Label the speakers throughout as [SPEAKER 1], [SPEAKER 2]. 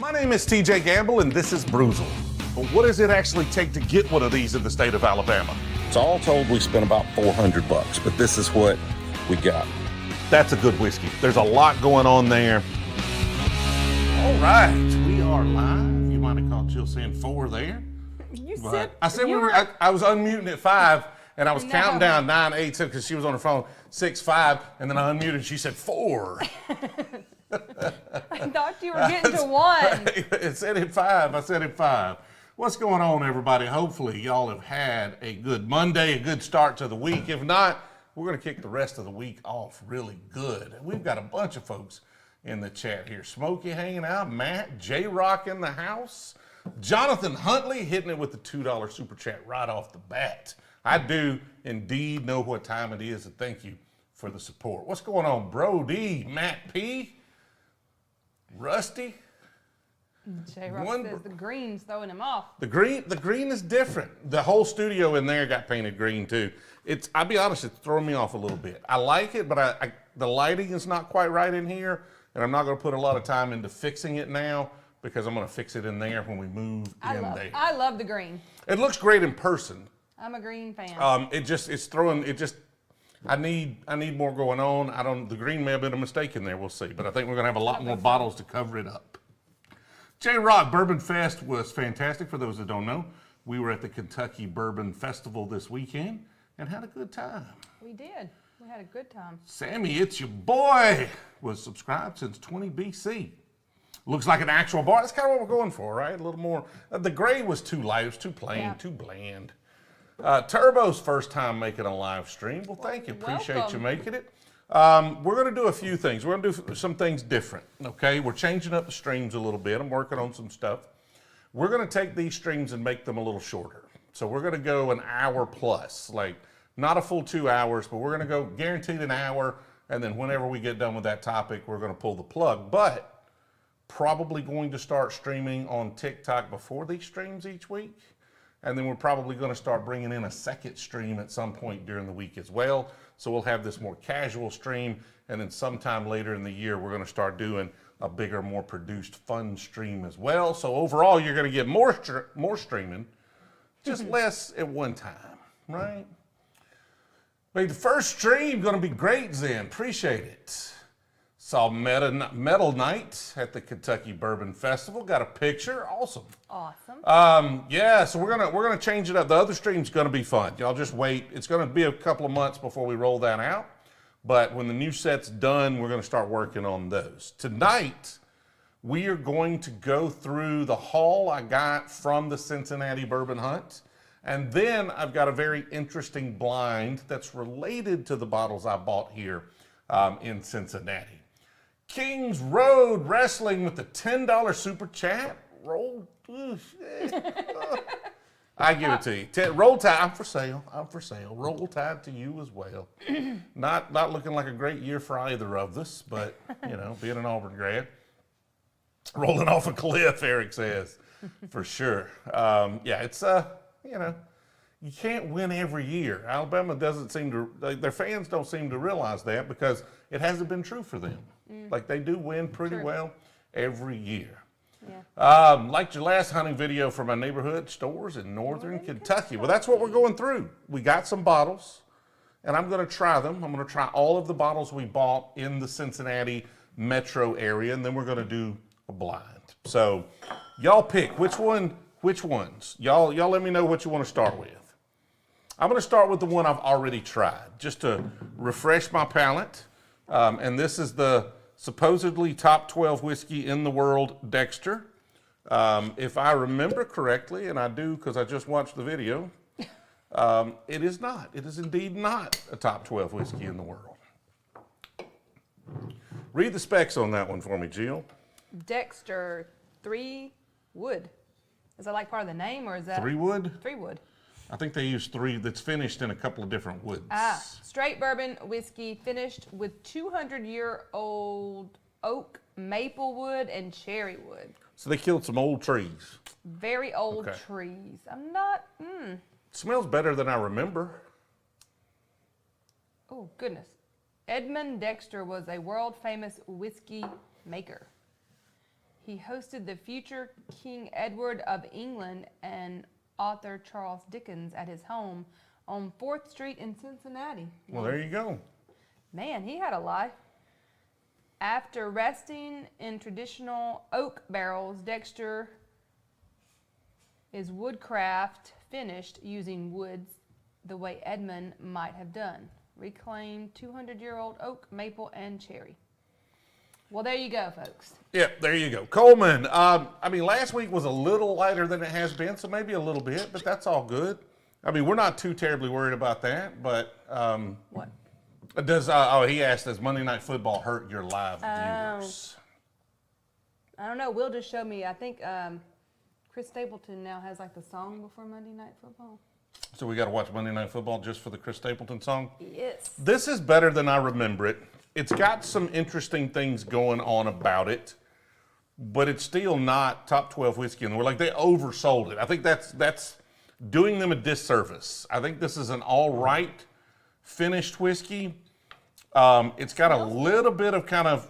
[SPEAKER 1] My name is TJ Gamble and this is Brewzle. But what does it actually take to get one of these in the state of Alabama?
[SPEAKER 2] So all told, we spent about $400, but this is what we got.
[SPEAKER 1] That's a good whiskey. There's a lot going on there. All right, we are live. You might have caught Jill saying 4 there.
[SPEAKER 3] You
[SPEAKER 1] But
[SPEAKER 3] said
[SPEAKER 1] I said I was unmuting at 5 and I was counting down 9, 8, 7 because she was on her phone, 6, 5, and then I unmuted and she said 4.
[SPEAKER 3] I thought you were getting to 1.
[SPEAKER 1] It said at 5. I said at 5. What's going on, everybody? Hopefully, y'all have had a good Monday, a good start to the week. If not, we're going to kick the rest of the week off really good. We've got a bunch of folks in the chat here. Smokey hanging out, Matt, J-Rock in the house, Jonathan Huntley hitting it with the $2 super chat right off the bat. I do indeed know what time it is, and thank you for the support. What's going on, Brody, Matt P., Rusty?
[SPEAKER 3] J-Rock says the green's throwing him off.
[SPEAKER 1] The green is different. The whole studio in there got painted green too. I'll be honest, it's throwing me off a little bit. I like it, but the lighting is not quite right in here, and I'm not going to put a lot of time into fixing it now because I'm going to fix it in there when we move in there.
[SPEAKER 3] I love the green.
[SPEAKER 1] It looks great in person.
[SPEAKER 3] I'm a green fan.
[SPEAKER 1] I need more going on. The green may have been a mistake in there. We'll see, but I think we're going to have a lot more bottles to cover it up. J-Rock Bourbon Fest was fantastic. For those that don't know, we were at the Kentucky Bourbon Festival this weekend and had a good time.
[SPEAKER 3] We did. We had a good time.
[SPEAKER 1] Sammy, it's your boy, was subscribed since 20 BC. Looks like an actual bar. That's kind of what we're going for, right? A little more. The gray was too light. It was too plain, too bland. Turbo's first time making a live stream. Well, thank you. Appreciate you making it. We're going to do a few things. We're going to do some things different, okay? We're changing up the streams a little bit. I'm working on some stuff. We're going to take these streams and make them a little shorter. So we're going to go an hour plus, like not a full 2 hours, but we're going to go guaranteed an hour, and then whenever we get done with that topic, we're going to pull the plug. But probably going to start streaming on TikTok before these streams each week. And then we're probably going to start bringing in a second stream at some point during the week as well. So we'll have this more casual stream. And then sometime later in the year, we're going to start doing a bigger, more produced, fun stream as well. So overall, you're going to get more streaming, just less at one time, right? But the first stream going to be great, Zen. Appreciate it. Saw Metal Night at the Kentucky Bourbon Festival. Got a picture. Awesome.
[SPEAKER 3] Awesome.
[SPEAKER 1] Yeah, so we're gonna change it up. The other stream's gonna be fun. Y'all just wait. It's gonna be a couple of months before we roll that out. But when the new set's done, we're gonna start working on those. Tonight, we are going to go through the haul I got from the Cincinnati Bourbon Hunt. And then I've got a very interesting blind that's related to the bottles I bought here in Cincinnati. Kings Road Wrestling with the $10 super chat. Roll. I give it to you. Roll Tide. I'm for sale. I'm for sale. Roll Tide to you as well. Not looking like a great year for either of us, but you know, being an Auburn grad, rolling off a cliff. Eric says, for sure. Yeah, it's you know, you can't win every year. Alabama doesn't seem to. Their fans don't seem to realize that because it hasn't been true for them. Like they do win pretty well every year. Yeah. Liked your last hunting video from my neighborhood stores in northern Kentucky. Well, that's what we're going through. We got some bottles, and I'm going to try them. I'm going to try all of the bottles we bought in the Cincinnati metro area, and then we're going to do a blind. So, y'all pick which ones. Y'all let me know what you want to start with. I'm going to start with the one I've already tried, just to refresh my palate. And this is the supposedly top 12 whiskey in the world, Dexter. If I remember correctly, and I do because I just watched the video, it is not. It is indeed not a top 12 whiskey in the world. Read the specs on that one for me, Jill.
[SPEAKER 3] Dexter 3 wood. Is that like part of the name, or is that
[SPEAKER 1] 3 wood?
[SPEAKER 3] 3 wood.
[SPEAKER 1] I think they use 3 that's finished in a couple of different woods.
[SPEAKER 3] Straight bourbon whiskey finished with 200-year-old oak, maple wood, and cherry wood.
[SPEAKER 1] So they killed some old trees.
[SPEAKER 3] Very old trees. I'm not.
[SPEAKER 1] It smells better than I remember.
[SPEAKER 3] Oh, goodness. Edmund Dexter was a world famous whiskey maker. He hosted the future King Edward of England and author Charles Dickens at his home on 4th Street in Cincinnati.
[SPEAKER 1] Well, there you go.
[SPEAKER 3] Man, he had a life. After resting in traditional oak barrels, Dexter is woodcraft finished using woods the way Edmund might have done. Reclaimed 200-year-old oak, maple, and cherry. Well, there you go, folks.
[SPEAKER 1] Yeah, there you go. Coleman, I mean, last week was a little lighter than it has been, so maybe a little bit, but that's all good. I mean, we're not too terribly worried about that, but...
[SPEAKER 3] What?
[SPEAKER 1] He asked, does Monday Night Football hurt your live viewers?
[SPEAKER 3] I don't know. Will just showed me. I think Chris Stapleton now has like the song before Monday Night Football.
[SPEAKER 1] So we got to watch Monday Night Football just for the Chris Stapleton song?
[SPEAKER 3] Yes.
[SPEAKER 1] This is better than I remember it. It's got some interesting things going on about it, but it's still not top 12 whiskey in the world. Like, they oversold it. I think that's doing them a disservice. I think this is an all right finished whiskey. It's got a little bit of kind of,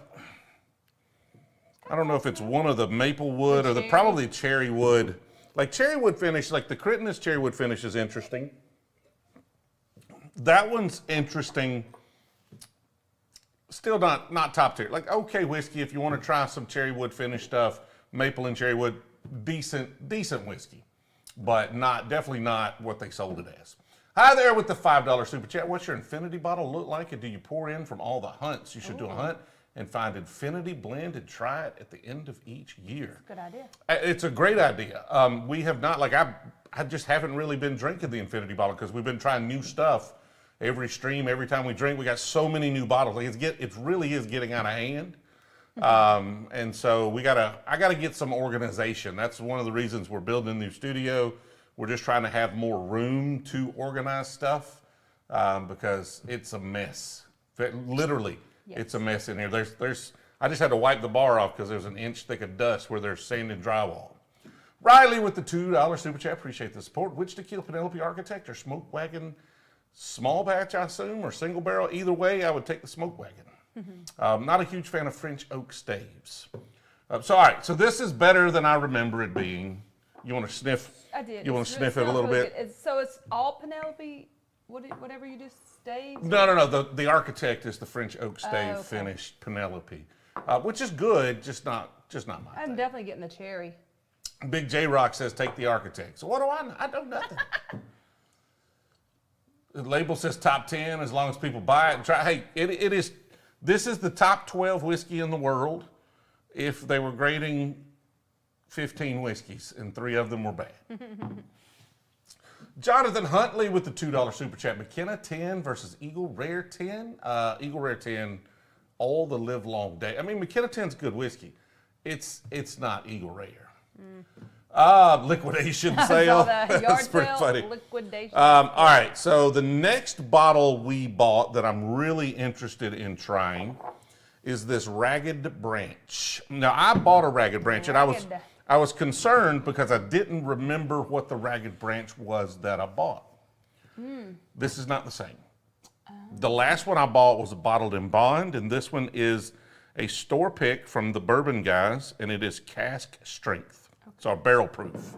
[SPEAKER 1] I don't know if it's one of the maple wood or probably cherry wood. Like cherry wood finish, like the Crittenden cherry wood finish is interesting. That one's interesting. Still not top tier. Like okay whiskey if you want to try some cherry wood finish stuff, maple and cherry wood, decent whiskey, but definitely not what they sold it as. Hi there with the $5 super chat. What's your infinity bottle look like, and do you pour in from all the hunts? You should do a hunt and find infinity blend and try it at the end of each year.
[SPEAKER 3] Good idea.
[SPEAKER 1] It's a great idea. We have not, like I just haven't really been drinking the infinity bottle because we've been trying new stuff every stream, every time we drink. We got so many new bottles. Like it really is getting out of hand. And so I gotta get some organization. That's one of the reasons we're building a new studio. We're just trying to have more room to organize stuff because it's a mess. Literally, yes. It's a mess in here. I just had to wipe the bar off because there's an inch thick of dust where there's sand and drywall. Riley with the $2 super chat. Appreciate the support. Which tequila, Penelope Architect or Smoke Wagon? Small batch, I assume, or single barrel? Either way, I would take the Smoke Wagon. Not a huge fan of French oak staves. All right, so this is better than I remember it being. You want to sniff?
[SPEAKER 3] I did.
[SPEAKER 1] You want to sniff it a little bit?
[SPEAKER 3] So it's all Penelope, whatever you just stave?
[SPEAKER 1] No. The Architect is the French oak stave finished Penelope, which is good, just not my
[SPEAKER 3] I'm
[SPEAKER 1] thing.
[SPEAKER 3] definitely getting the cherry.
[SPEAKER 1] Big J Rock says take the Architect. So what do I know? I know nothing. The label says top 10 as long as people buy it and try. Hey, it is. This is the top 12 whiskey in the world. If they were grading 15 whiskeys, and 3 of them were bad. Jonathan Huntley with the $2 super chat. McKenna 10 versus Eagle Rare 10. Eagle Rare 10 all the live long day. I mean, McKenna 10's good whiskey. It's not Eagle Rare. Liquidation sale. That's pretty funny.
[SPEAKER 3] Liquidation.
[SPEAKER 1] All right, so the next bottle we bought that I'm really interested in trying is this Ragged Branch. Now, I bought a Ragged Branch, and I was concerned because I didn't remember what the Ragged Branch was that I bought. This is not the same. The last one I bought was a bottled in bond, and this one is a store pick from the Bourbon guys, and it is cask strength. So a barrel proof,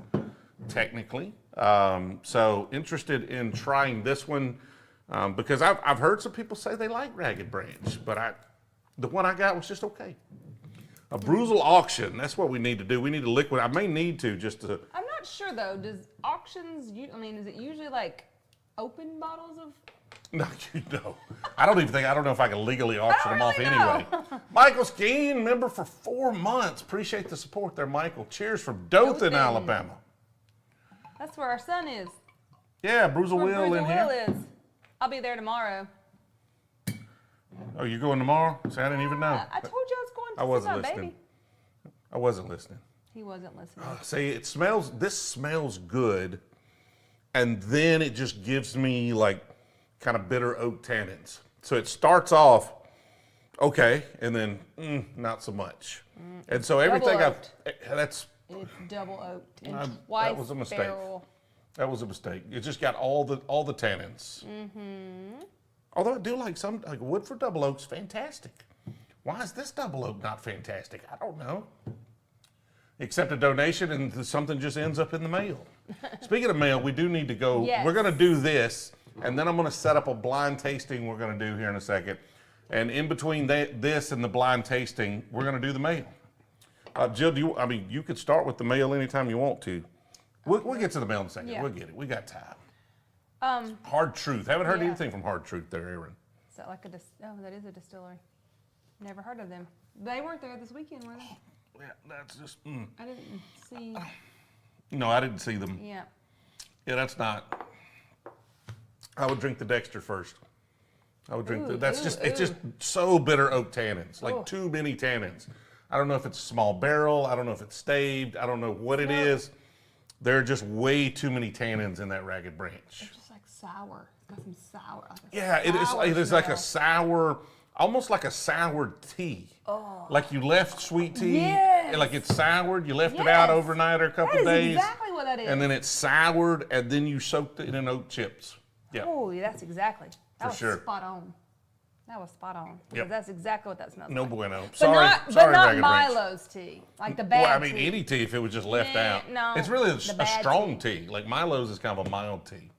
[SPEAKER 1] technically. So interested in trying this one because I've heard some people say they like Ragged Branch, but the one I got was just okay. A Brewzle auction, that's what we need to do. We need to liquid. I may need to just to.
[SPEAKER 3] I'm not sure though. Does auctions, is it usually like open bottles of?
[SPEAKER 1] No, I don't know if I can legally auction them off
[SPEAKER 3] really
[SPEAKER 1] anyway. Michael Skeen, member for 4 months. Appreciate the support there, Michael. Cheers from Dothan, Alabama.
[SPEAKER 3] That's where our son is.
[SPEAKER 1] Yeah, Brewzle Will in here.
[SPEAKER 3] Will is. I'll be there tomorrow.
[SPEAKER 1] Oh, you're going tomorrow? See, I didn't even know.
[SPEAKER 3] I told you I was going to
[SPEAKER 1] I wasn't
[SPEAKER 3] see my
[SPEAKER 1] listening.
[SPEAKER 3] baby.
[SPEAKER 1] I wasn't listening.
[SPEAKER 3] He wasn't listening.
[SPEAKER 1] See, this smells good, and then it just gives me like kind of bitter oak tannins. So it starts off okay, and then not so much. And so everything
[SPEAKER 3] It's double oaked and twice
[SPEAKER 1] that was a mistake.
[SPEAKER 3] barrel.
[SPEAKER 1] That was a mistake. It just got all the tannins. Although I do like Woodford double oak's fantastic. Why is this double oak not fantastic? I don't know. accept a donation and something just ends up in the mail. Speaking of mail, we do need to go.
[SPEAKER 3] Yes.
[SPEAKER 1] We're going to do this, and then I'm going to set up a blind tasting we're going to do here in a second. And in between this and the blind tasting, we're going to do the mail. Jill, you could start with the mail anytime you want to. We'll get to the mail in a second.
[SPEAKER 3] Yeah.
[SPEAKER 1] We'll get it. We got time. Hard Truth. Haven't heard anything from Hard Truth there, Aaron.
[SPEAKER 3] Is that like that is a distillery. Never heard of them. They weren't there this weekend, were they?
[SPEAKER 1] Yeah, that's just.
[SPEAKER 3] I didn't see.
[SPEAKER 1] No, I didn't see them.
[SPEAKER 3] Yeah.
[SPEAKER 1] Yeah, that's not. I would drink the Dexter first. I would drink it's just so bitter oak tannins, like too many tannins. I don't know if it's a small barrel. I don't know if it's staved. I don't know what it is. There are just way too many tannins in that Ragged Branch.
[SPEAKER 3] It's just like sour. It's got some sour.
[SPEAKER 1] Yeah, it is like a sour, almost like a sour tea. Oh. Like you left sweet tea, like it's soured. You left it out overnight or a couple days.
[SPEAKER 3] That is exactly what that is.
[SPEAKER 1] And then it's soured, and then you soaked it in oak chips. Yeah.
[SPEAKER 3] Oh, that's exactly. That was
[SPEAKER 1] sure.
[SPEAKER 3] spot on. That was spot on. Because that's exactly what that smells
[SPEAKER 1] No
[SPEAKER 3] like.
[SPEAKER 1] bueno.
[SPEAKER 3] But
[SPEAKER 1] Sorry,
[SPEAKER 3] not
[SPEAKER 1] Ragged Branch.
[SPEAKER 3] Milo's tea. Like the bad
[SPEAKER 1] Well, I mean,
[SPEAKER 3] tea.
[SPEAKER 1] any tea if it was just left out.
[SPEAKER 3] No,
[SPEAKER 1] it's really a
[SPEAKER 3] bad
[SPEAKER 1] strong tea. Like Milo's is kind of a mild tea.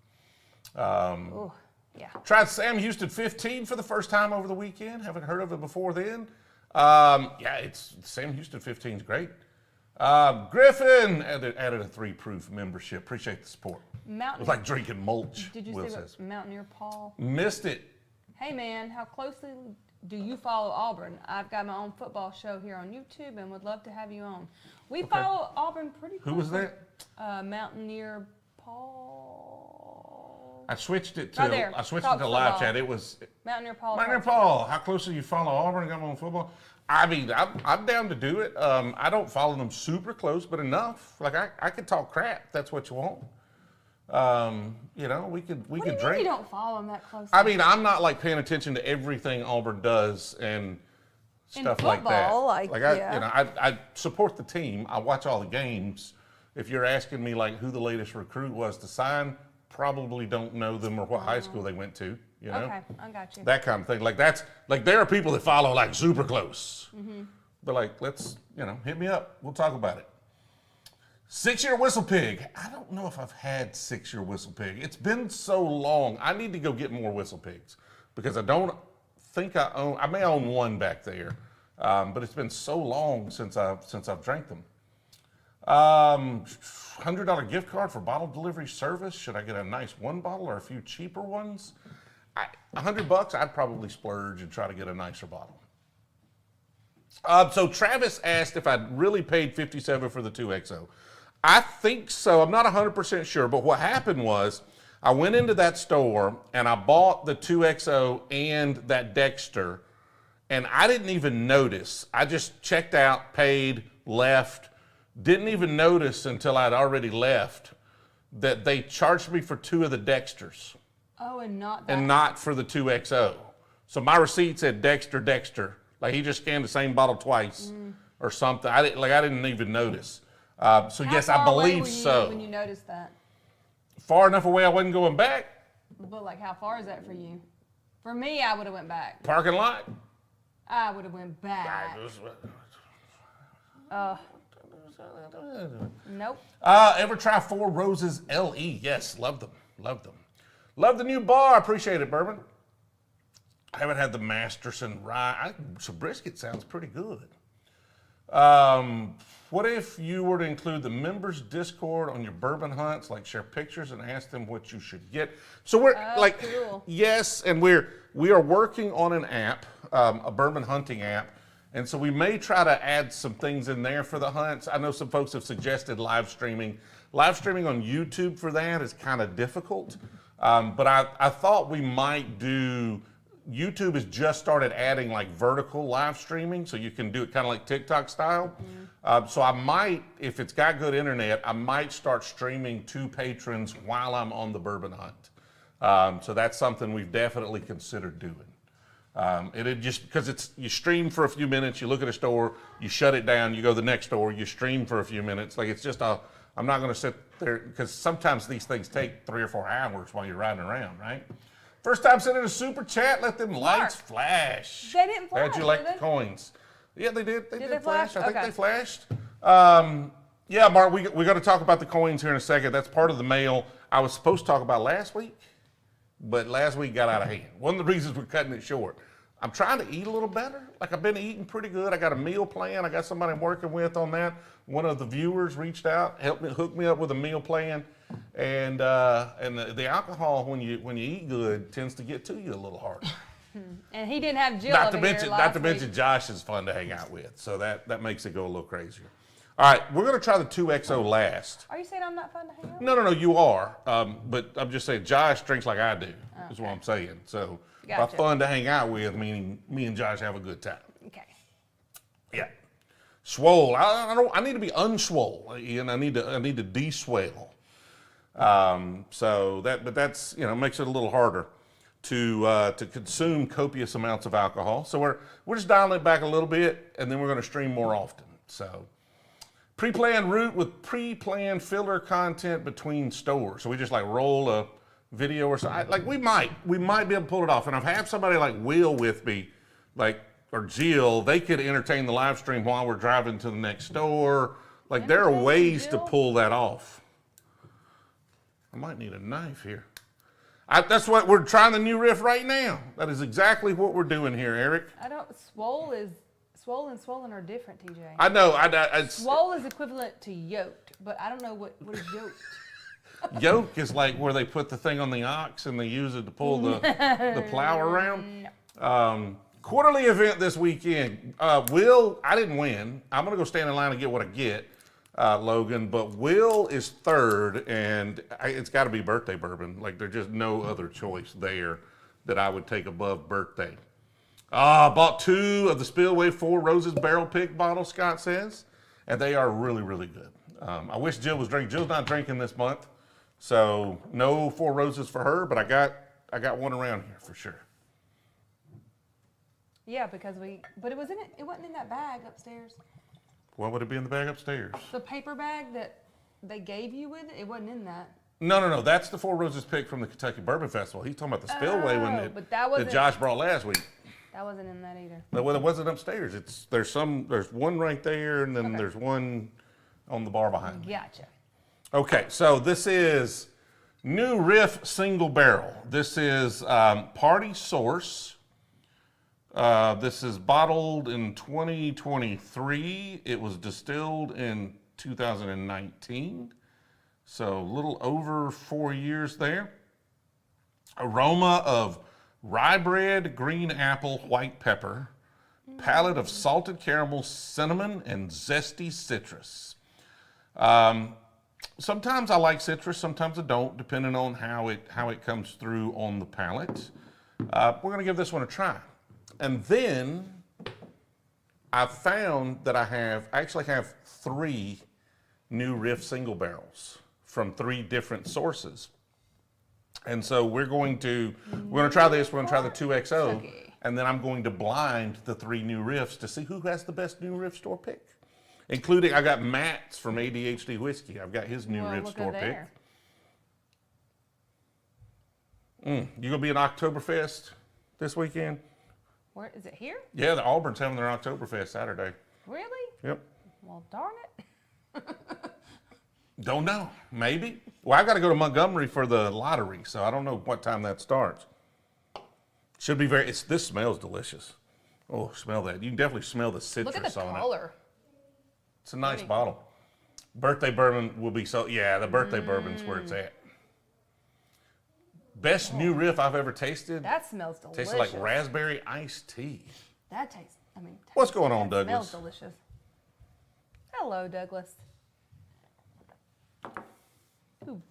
[SPEAKER 3] Ooh, yeah.
[SPEAKER 1] Tried Sam Houston 15 for the first time over the weekend. Haven't heard of it before then. It's Sam Houston 15 is great. Griffin added a 3-proof membership. Appreciate the support. It was like drinking mulch.
[SPEAKER 3] Did you see what Mountaineer Paul?
[SPEAKER 1] Missed it.
[SPEAKER 3] Hey man, how closely do you follow Auburn? I've got my own football show here on YouTube and would love to have you on. We follow Auburn pretty closely.
[SPEAKER 1] Who was that?
[SPEAKER 3] Mountaineer Paul.
[SPEAKER 1] I switched it to
[SPEAKER 3] Right there.
[SPEAKER 1] live
[SPEAKER 3] Football.
[SPEAKER 1] chat. It was
[SPEAKER 3] Mountaineer Paul.
[SPEAKER 1] Mountaineer Paul. How closely you follow Auburn and got on football? I mean, I'm down to do it. I don't follow them super close, but enough. Like I could talk crap. If that's what you want. We could
[SPEAKER 3] What do you
[SPEAKER 1] drink.
[SPEAKER 3] mean you don't follow them that closely?
[SPEAKER 1] I mean, I'm not like paying attention to everything Auburn does and stuff like that. I support the team. I watch all the games. If you're asking me like who the latest recruit was to sign, probably don't know them or what high school they went to. You know?
[SPEAKER 3] Okay, I got you.
[SPEAKER 1] That kind of thing. Like there are people that follow like super close. But like, let's, hit me up. We'll talk about it. 6-year Whistle Pig. I don't know if I've had 6-year Whistle Pig. It's been so long. I need to go get more Whistle Pigs because I don't think I own. I may own one back there, but it's been so long since I've drank them. $100 gift card for bottle delivery service. Should I get a nice one bottle or a few cheaper ones? $100. I'd probably splurge and try to get a nicer bottle. So Travis asked if I'd really paid $57 for the 2XO. I think so. I'm not 100% sure, but what happened was I went into that store and I bought the 2XO and that Dexter, and I didn't even notice. I just checked out, paid, left, didn't even notice until I'd already left that they charged me for 2 of the Dexters.
[SPEAKER 3] Oh, and not that.
[SPEAKER 1] And not for the 2XO. So my receipt said Dexter. Like he just scanned the same bottle twice or something. I didn't even notice. So yes, I believe so.
[SPEAKER 3] When you noticed that?
[SPEAKER 1] Far enough away I wasn't going back.
[SPEAKER 3] But like, how far is that for you? For me, I would have went back.
[SPEAKER 1] Parking lot.
[SPEAKER 3] I would have went back. Nope.
[SPEAKER 1] Ever try Four Roses LE? Yes, love them. Love the new bar. Appreciate it, Bourbon. I haven't had the Masterson rye. So brisket sounds pretty good. What if you were to include the members Discord on your bourbon hunts, like share pictures and ask them what you should get? So we're
[SPEAKER 3] cool.
[SPEAKER 1] Yes, and we are working on an app, a bourbon hunting app, and so we may try to add some things in there for the hunts. I know some folks have suggested live streaming. Live streaming on YouTube for that is kind of difficult, but I thought we might do. YouTube has just started adding like vertical live streaming, so you can do it kind of like TikTok style. So I might, if it's got good internet, I might start streaming to patrons while I'm on the bourbon hunt. So that's something we've definitely considered doing. It just because you stream for a few minutes, you look at a store, you shut it down, you go to the next store, you stream for a few minutes. Like it's just I'm not going to sit there because sometimes these things take 3 or 4 hours while you're riding around, right? First time sending a super chat, let them lights flash.
[SPEAKER 3] They didn't flash,
[SPEAKER 1] How'd you like
[SPEAKER 3] did
[SPEAKER 1] the coins? Yeah, they did. They did
[SPEAKER 3] they
[SPEAKER 1] flash.
[SPEAKER 3] flash?
[SPEAKER 1] I think
[SPEAKER 3] Okay.
[SPEAKER 1] they flashed. Yeah, Mark, we're going to talk about the coins here in a second. That's part of the mail I was supposed to talk about last week, but last week got out of hand. One of the reasons we're cutting it short. I'm trying to eat a little better. Like, I've been eating pretty good. I got a meal plan. I got somebody I'm working with on that. One of the viewers reached out, hooked me up with a meal plan, and the alcohol when you eat good tends to get to you a little harder.
[SPEAKER 3] And he didn't have Jill
[SPEAKER 1] Not to
[SPEAKER 3] over here
[SPEAKER 1] mention,
[SPEAKER 3] last
[SPEAKER 1] not to mention,
[SPEAKER 3] week.
[SPEAKER 1] Josh is fun to hang out with, so that makes it go a little crazier. All right, we're going to try the 2XO last.
[SPEAKER 3] Are you saying I'm not fun to hang out with?
[SPEAKER 1] No, you are. But I'm just saying, Josh drinks like I do, is what I'm saying. So,
[SPEAKER 3] Gotcha.
[SPEAKER 1] by fun to hang out with, meaning me and Josh have a good time.
[SPEAKER 3] Okay.
[SPEAKER 1] Yeah. Swole. I need to be unswole, and I need to de-swell. But that's, makes it a little harder to consume copious amounts of alcohol. So we're just dialing it back a little bit, and then we're going to stream more often. So. Pre-planned route with pre-planned filler content between stores. So we just like roll a video or something. Like we might be able to pull it off. And I've had somebody like Will with me, or Jill. They could entertain the live stream while we're driving to the next store. Like there are ways to pull that off. I might need a knife here. That's what we're trying the new Riff right now. That is exactly what we're doing here, Eric.
[SPEAKER 3] Swole and swollen are different, TJ.
[SPEAKER 1] I know.
[SPEAKER 3] Swole is equivalent to yoked, but I don't know what is yoked.
[SPEAKER 1] Yoke is like where they put the thing on the ox and they use it to pull the plow around. Quarterly event this weekend. Will, I didn't win. I'm going to go stand in line and get what I get, Logan. But Will is third, and it's got to be birthday bourbon. Like there's just no other choice there that I would take above birthday. I bought 2 of the Spillway 4 Roses barrel pick bottles, Scott says, and they are really, really good. I wish Jill was drinking. Jill's not drinking this month, so no 4 Roses for her, but I got one around here for sure.
[SPEAKER 3] Yeah, because but it wasn't in that bag upstairs.
[SPEAKER 1] What would it be in the bag upstairs?
[SPEAKER 3] The paper bag that they gave you with it wasn't in that.
[SPEAKER 1] No, that's the 4 Roses pick from the Kentucky Bourbon Festival. He's talking about the Spillway one that Josh brought last week.
[SPEAKER 3] That wasn't in that either.
[SPEAKER 1] No, well, it wasn't upstairs. There's one right there, and then there's one on the bar behind me.
[SPEAKER 3] Gotcha.
[SPEAKER 1] Okay, so this is new Riff single barrel. This is Party Source. This is bottled in 2023. It was distilled in 2019. So a little over 4 years there. Aroma of rye bread, green apple, white pepper, palate of salted caramel, cinnamon, and zesty citrus. Sometimes I like citrus, sometimes I don't, depending on how it comes through on the palate. We're going to give this one a try. And then I found that I actually have 3 new Riff single barrels from 3 different sources. And so we're going to try this. We're going to try the 2XO, and then I'm going to blind the 3 new Riffs to see who has the best new Riff store pick. Including, I got Matt's from ADHD Whiskey. I've got his new Riff store pick. You gonna be in Oktoberfest this weekend?
[SPEAKER 3] Where is it here?
[SPEAKER 1] Yeah, the Auburn's having their Oktoberfest Saturday.
[SPEAKER 3] Really?
[SPEAKER 1] Yep.
[SPEAKER 3] Well, darn it.
[SPEAKER 1] Don't know. Maybe. Well, I got to go to Montgomery for the lottery, so I don't know what time that starts. Should be this smells delicious. Oh, smell that. You can definitely smell the citrus on it.
[SPEAKER 3] Look at the color.
[SPEAKER 1] It's a nice bottle. Birthday bourbon will be the birthday bourbon's where it's at. Best new Riff I've ever tasted.
[SPEAKER 3] That smells delicious.
[SPEAKER 1] Tastes like raspberry iced tea.
[SPEAKER 3] That tastes,
[SPEAKER 1] What's going on, Douglas?
[SPEAKER 3] Smells delicious. Hello, Douglas. Ooh.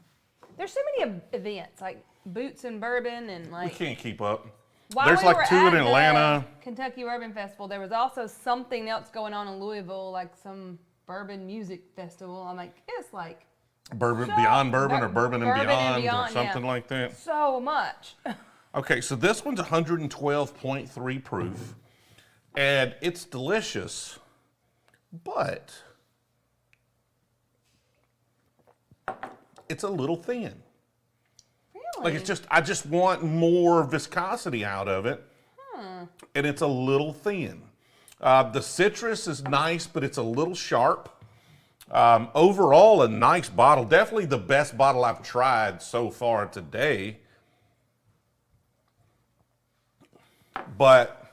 [SPEAKER 3] There's so many events, like Boots and Bourbon and
[SPEAKER 1] We can't keep up.
[SPEAKER 3] While
[SPEAKER 1] There's
[SPEAKER 3] we
[SPEAKER 1] like
[SPEAKER 3] were
[SPEAKER 1] 2
[SPEAKER 3] at
[SPEAKER 1] in Atlanta.
[SPEAKER 3] the Kentucky Bourbon Festival, there was also something else going on in Louisville, like some bourbon music festival. I'm like, it's like
[SPEAKER 1] Bourbon Beyond Bourbon or Bourbon and Beyond or something like that.
[SPEAKER 3] So much.
[SPEAKER 1] Okay, so this one's 112.3 proof, and it's delicious, but it's a little thin.
[SPEAKER 3] Really?
[SPEAKER 1] Like I just want more viscosity out of it, and it's a little thin. The citrus is nice, but it's a little sharp. Overall, a nice bottle. Definitely the best bottle I've tried so far today. But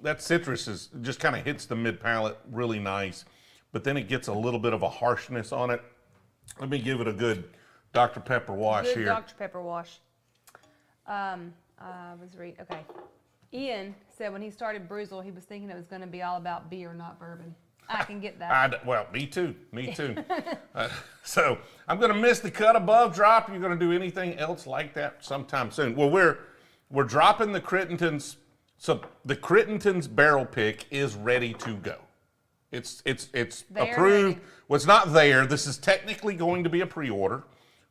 [SPEAKER 1] that citrus just kind of hits the mid palate really nice. But then it gets a little bit of a harshness on it. Let me give it a good Dr. Pepper wash
[SPEAKER 3] Good
[SPEAKER 1] here.
[SPEAKER 3] Dr. Pepper wash. Okay. Ian said when he started Brewzle, he was thinking it was going to be all about beer, not bourbon. I can get that.
[SPEAKER 1] Well, me too. So I'm going to miss the cut above drop. You're going to do anything else like that sometime soon? Well, we're dropping the Crittenden's. So the Crittenden's barrel pick is ready to go. It's
[SPEAKER 3] They're
[SPEAKER 1] approved.
[SPEAKER 3] ready.
[SPEAKER 1] Well, it's not there. This is technically going to be a pre-order,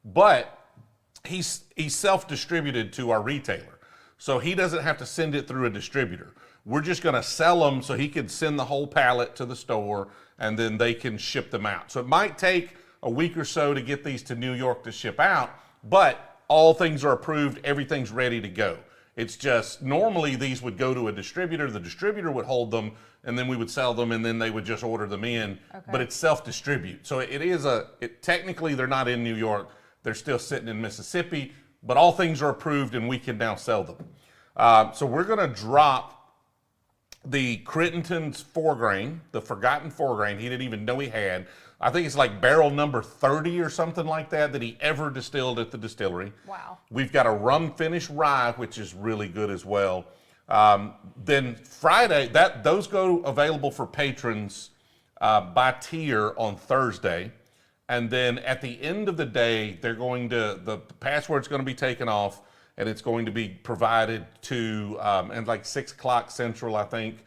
[SPEAKER 1] but he's self-distributed to our retailer. So he doesn't have to send it through a distributor. We're just going to sell them so he can send the whole pallet to the store and then they can ship them out. So it might take a week or so to get these to New York to ship out, but all things are approved. Everything's ready to go. It's just normally these would go to a distributor. The distributor would hold them and then we would sell them and then they would just order them in.
[SPEAKER 3] Okay. But
[SPEAKER 1] it's self-distribute. So technically they're not in New York. They're still sitting in Mississippi, but all things are approved and we can now sell them. So we're going to drop the Crittenden's 4-grain, the Forgotten 4-grain. He didn't even know he had. I think it's like barrel number 30 or something like that he ever distilled at the distillery.
[SPEAKER 3] Wow.
[SPEAKER 1] We've got a rum finish rye, which is really good as well. Then Friday, those go available for patrons by tier on Thursday. And then at the end of the day, the password's going to be taken off and it's going to be provided to, and like 6 o'clock Central, I think.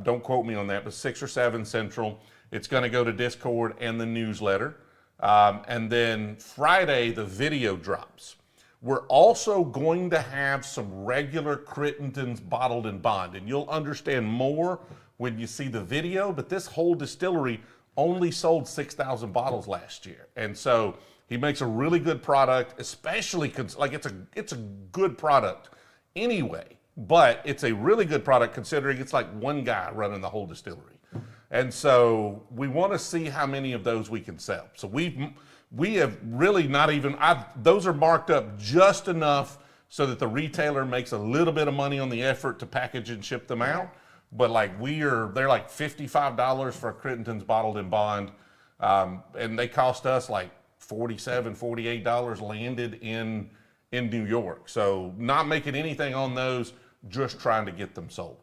[SPEAKER 1] Don't quote me on that, but 6 or 7 Central. It's going to go to Discord and the newsletter. And then Friday, the video drops. We're also going to have some regular Crittenden's bottled in bond, and you'll understand more when you see the video, but this whole distillery only sold 6,000 bottles last year. And so he makes a really good product, especially like it's a good product anyway, but it's a really good product considering it's like one guy running the whole distillery. And so we want to see how many of those we can sell. So we have really not even, those are marked up just enough so that the retailer makes a little bit of money on the effort to package and ship them out. But like they're like $55 for a Crittenden's bottled in bond. And they cost us like $47, $48 landed in New York. So not making anything on those, just trying to get them sold.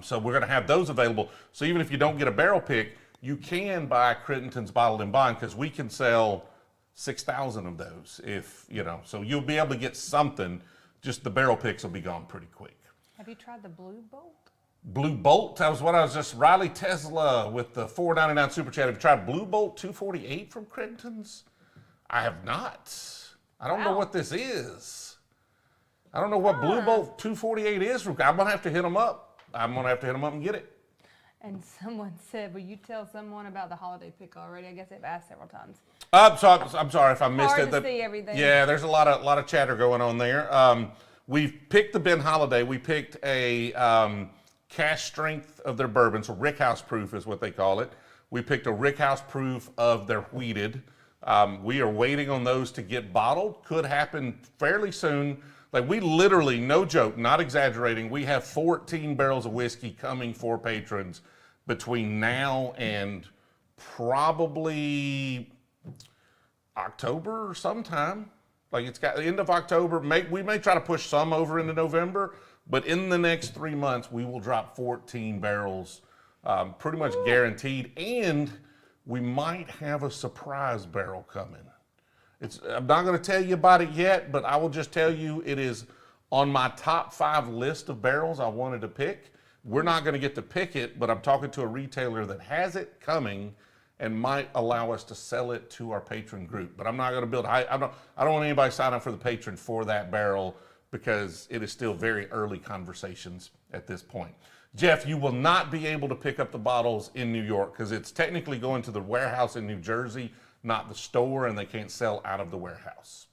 [SPEAKER 1] So we're going to have those available. So even if you don't get a barrel pick, you can buy Crittenden's bottled in bond because we can sell 6,000 of those so you'll be able to get something, just the barrel picks will be gone pretty quick.
[SPEAKER 3] Have you tried the Blue Bolt?
[SPEAKER 1] Blue Bolt, that was what I was just, Riley Tesla with the $4.99 Super Chat. Have you tried Blue Bolt 248 from Crittenden's? I have not. I don't know what this is. I don't know what Blue Bolt 248 is from. I'm going to have to hit them up. And get it.
[SPEAKER 3] And someone said, will you tell someone about the holiday pick already? I guess they've asked several times.
[SPEAKER 1] So I'm sorry if I missed
[SPEAKER 3] Hard
[SPEAKER 1] it.
[SPEAKER 3] to see everything.
[SPEAKER 1] Yeah, there's a lot of chatter going on there. We've picked the Ben Holiday. We picked a cash strength of their bourbon, so Rickhouse proof is what they call it. We picked a Rickhouse proof of their wheated. We are waiting on those to get bottled. Could happen fairly soon. Like we literally, no joke, not exaggerating, we have 14 barrels of whiskey coming for patrons between now and probably October or sometime. Like it's got the end of October. We may try to push some over into November, but in the next 3 months, we will drop 14 barrels, pretty much guaranteed. And we might have a surprise barrel coming. I'm not going to tell you about it yet, but I will just tell you it is on my top 5 list of barrels I wanted to pick. We're not going to get to pick it, but I'm talking to a retailer that has it coming and might allow us to sell it to our patron group. But I'm not going to build. I don't want anybody to sign up for the patron for that barrel because it is still very early conversations at this point. Jeff, you will not be able to pick up the bottles in New York because it's technically going to the warehouse in New Jersey, not the store, and they can't sell out of the warehouse.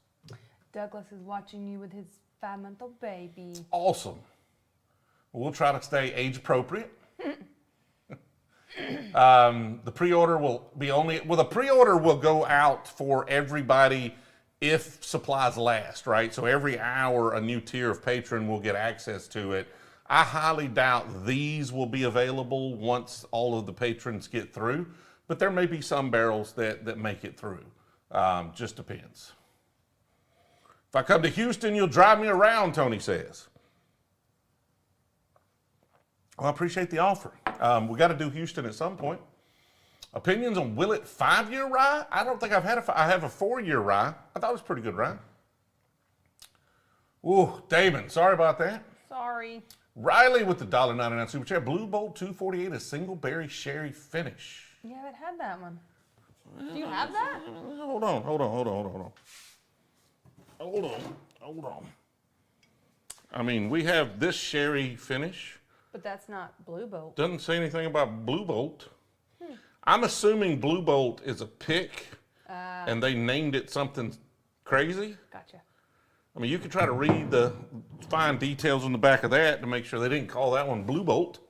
[SPEAKER 3] Douglas is watching you with his 5-month-old baby.
[SPEAKER 1] Awesome. We'll try to stay age appropriate. The pre-order will be the pre-order will go out for everybody if supplies last, right? So every hour a new tier of patron will get access to it. I highly doubt these will be available once all of the patrons get through, but there may be some barrels that make it through. Just depends. If I come to Houston, you'll drive me around, Tony says. Well, I appreciate the offer. We got to do Houston at some point. Opinions on Willet 5-year rye? I don't think I've had I have a 4-year rye. I thought it was pretty good rye. Ooh, Damon, sorry about that.
[SPEAKER 3] Sorry.
[SPEAKER 1] Riley with the $1.99 super chat. Blue Bolt 248, a single berry sherry finish.
[SPEAKER 3] You haven't had that one. Do you have that?
[SPEAKER 1] Hold on. I mean, we have this sherry finish.
[SPEAKER 3] But that's not Blue Bolt.
[SPEAKER 1] Doesn't say anything about Blue Bolt. I'm assuming Blue Bolt is a pick, and they named it something crazy.
[SPEAKER 3] Gotcha.
[SPEAKER 1] I mean, you could try to read the fine details on the back of that to make sure they didn't call that one Blue Bolt.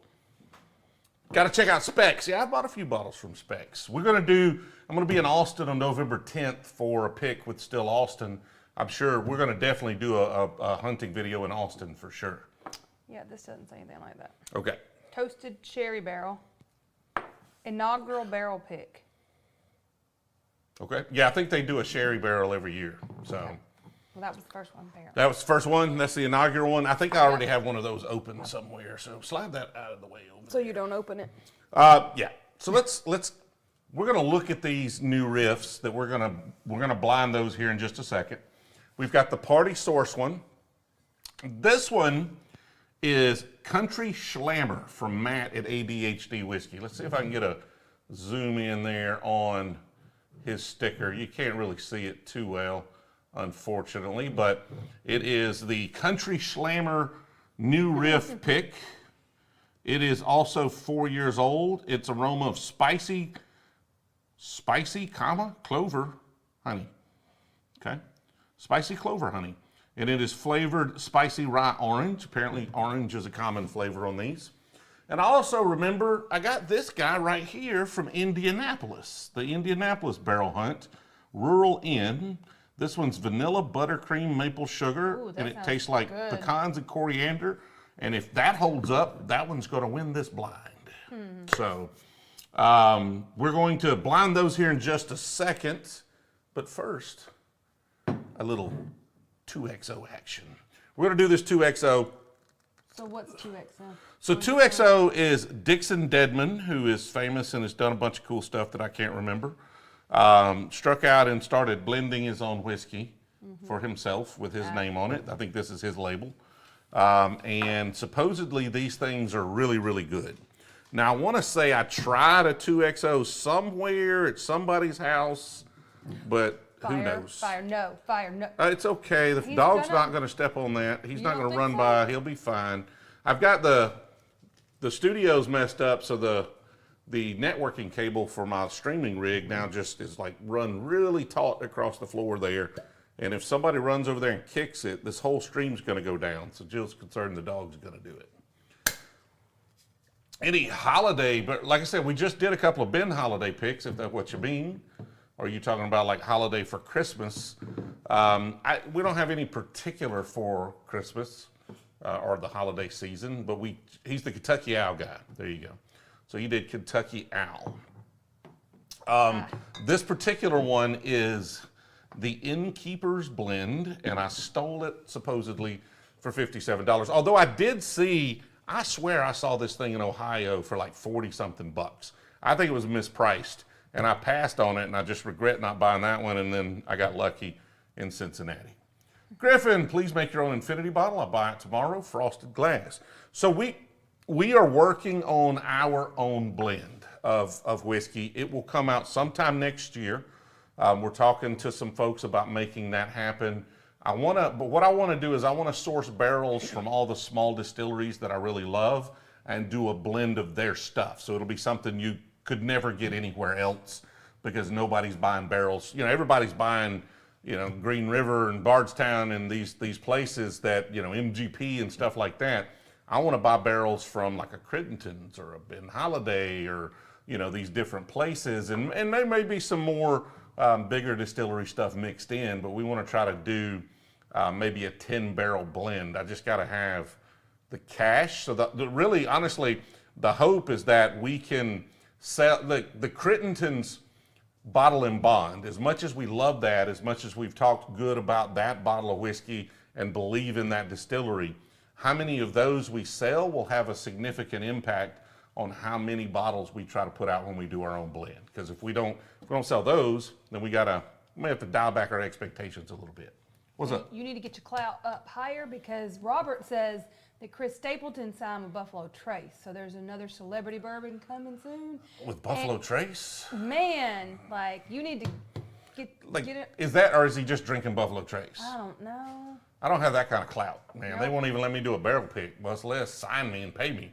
[SPEAKER 1] Got to check out Specs. Yeah, I bought a few bottles from Specs. I'm going to be in Austin on November 10th for a pick with Still Austin. I'm sure we're going to definitely do a hunting video in Austin for sure.
[SPEAKER 3] Yeah, this doesn't say anything like that.
[SPEAKER 1] Okay.
[SPEAKER 3] Toasted sherry barrel. Inaugural barrel pick.
[SPEAKER 1] Okay. Yeah, I think they do a sherry barrel every year. So.
[SPEAKER 3] Okay. Well, that was the first one, apparently.
[SPEAKER 1] That was the first one. That's the inaugural one. I think I already have one of those open somewhere. So slide that out of the way over.
[SPEAKER 3] So you don't open it.
[SPEAKER 1] Yeah. So we're gonna look at these new riffs that we're gonna blind those here in just a second. We've got the Party Source one. This one is Country Schlammer from Matt at ADHD Whiskey. Let's see if I can get a zoom in there on his sticker. You can't really see it too well, unfortunately, but it is the Country Schlammer new riff pick. It is also 4 years old. Its aroma of spicy, clover honey. Okay, spicy clover honey. And it is flavored spicy rye orange. Apparently orange is a common flavor on these. And I also remember I got this guy right here from Indianapolis, the Indianapolis Barrel Hunt, Rural Inn. This one's vanilla, buttercream, maple sugar,
[SPEAKER 3] Ooh,
[SPEAKER 1] and it tastes like pecans and coriander. And if that holds up, that one's going to win this blind. So we're going to blind those here in just a second. But first, a little 2XO action. We're going to do this 2XO.
[SPEAKER 3] So what's 2XO?
[SPEAKER 1] So 2XO is Dixon Deadman, who is famous and has done a bunch of cool stuff that I can't remember. Struck out and started blending his own whiskey for himself with his name on it. I think this is his label. And supposedly these things are really, really good. Now I want to say I tried a 2XO somewhere at somebody's house, but who knows?
[SPEAKER 3] Fire, no.
[SPEAKER 1] It's okay. The dog's not going to step on that. He's not going to run by. He'll be fine. I've got the studio's messed up, so the networking cable for my streaming rig now just is like run really taut across the floor there. And if somebody runs over there and kicks it, this whole stream's going to go down. So Jill's concerned the dog's going to do it. Any holiday, but like I said, we just did a couple of Ben holiday picks, if that's what you mean. Or are you talking about like holiday for Christmas? We don't have any particular for Christmas or the holiday season, but he's the Kentucky Owl guy. There you go. So he did Kentucky Owl. This particular one is the Innkeeper's blend, and I stole it supposedly for $57. Although I did see, I swear I saw this thing in Ohio for like 40 something bucks. I think it was mispriced, and I passed on it, and I just regret not buying that one, and then I got lucky in Cincinnati. Griffin, please make your own infinity bottle. I'll buy it tomorrow, frosted glass. So we are working on our own blend of whiskey. It will come out sometime next year. We're talking to some folks about making that happen. But what I want to do is I want to source barrels from all the small distilleries that I really love and do a blend of their stuff. So it'll be something you could never get anywhere else because nobody's buying barrels. You know, everybody's buying, you know, Green River and Bardstown and these places that, you know, MGP and stuff like that. I want to buy barrels from like a Crittenton's or a Ben Holiday or, you know, these different places, and there may be some more bigger distillery stuff mixed in, but we want to try to do maybe a 10-barrel blend. I just got to have the cash. So really, honestly, the hope is that we can sell the Crittenton's bottle and bond. As much as we love that, as much as we've talked good about that bottle of whiskey and believe in that distillery, how many of those we sell will have a significant impact on how many bottles we try to put out when we do our own blend. Because if we don't sell those, then we may have to dial back our expectations a little bit. What's up?
[SPEAKER 3] You need to get your clout up higher, because Robert says that Chris Stapleton signed with Buffalo Trace. So there's another celebrity bourbon coming soon.
[SPEAKER 1] With Buffalo Trace?
[SPEAKER 3] Man, like, you need to get it.
[SPEAKER 1] Is that, or is he just drinking Buffalo Trace?
[SPEAKER 3] I don't know.
[SPEAKER 1] I don't have that kind of clout, man.
[SPEAKER 3] Nope.
[SPEAKER 1] They won't even let me do a barrel pick, much less sign me and pay me.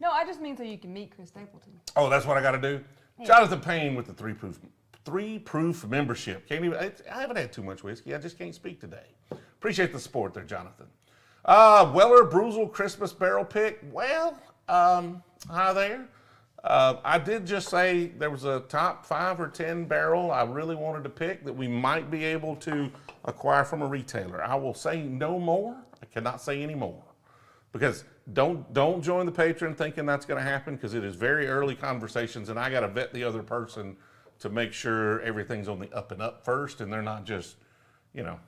[SPEAKER 3] No, I just mean so you can meet Chris Stapleton.
[SPEAKER 1] Oh, that's what I got to do? Yeah. Jonathan Payne with the three proof membership. I haven't had too much whiskey. I just can't speak today. Appreciate the support there, Jonathan. Weller Brewzle Christmas barrel pick. Well, hi there. I did just say there was a top 5 or 10 barrel I really wanted to pick that we might be able to acquire from a retailer. I will say no more. I cannot say any more, because don't join the Patreon thinking that's going to happen, because it is very early conversations, and I got to vet the other person to make sure everything's on the up and up first, and they're not just, you know,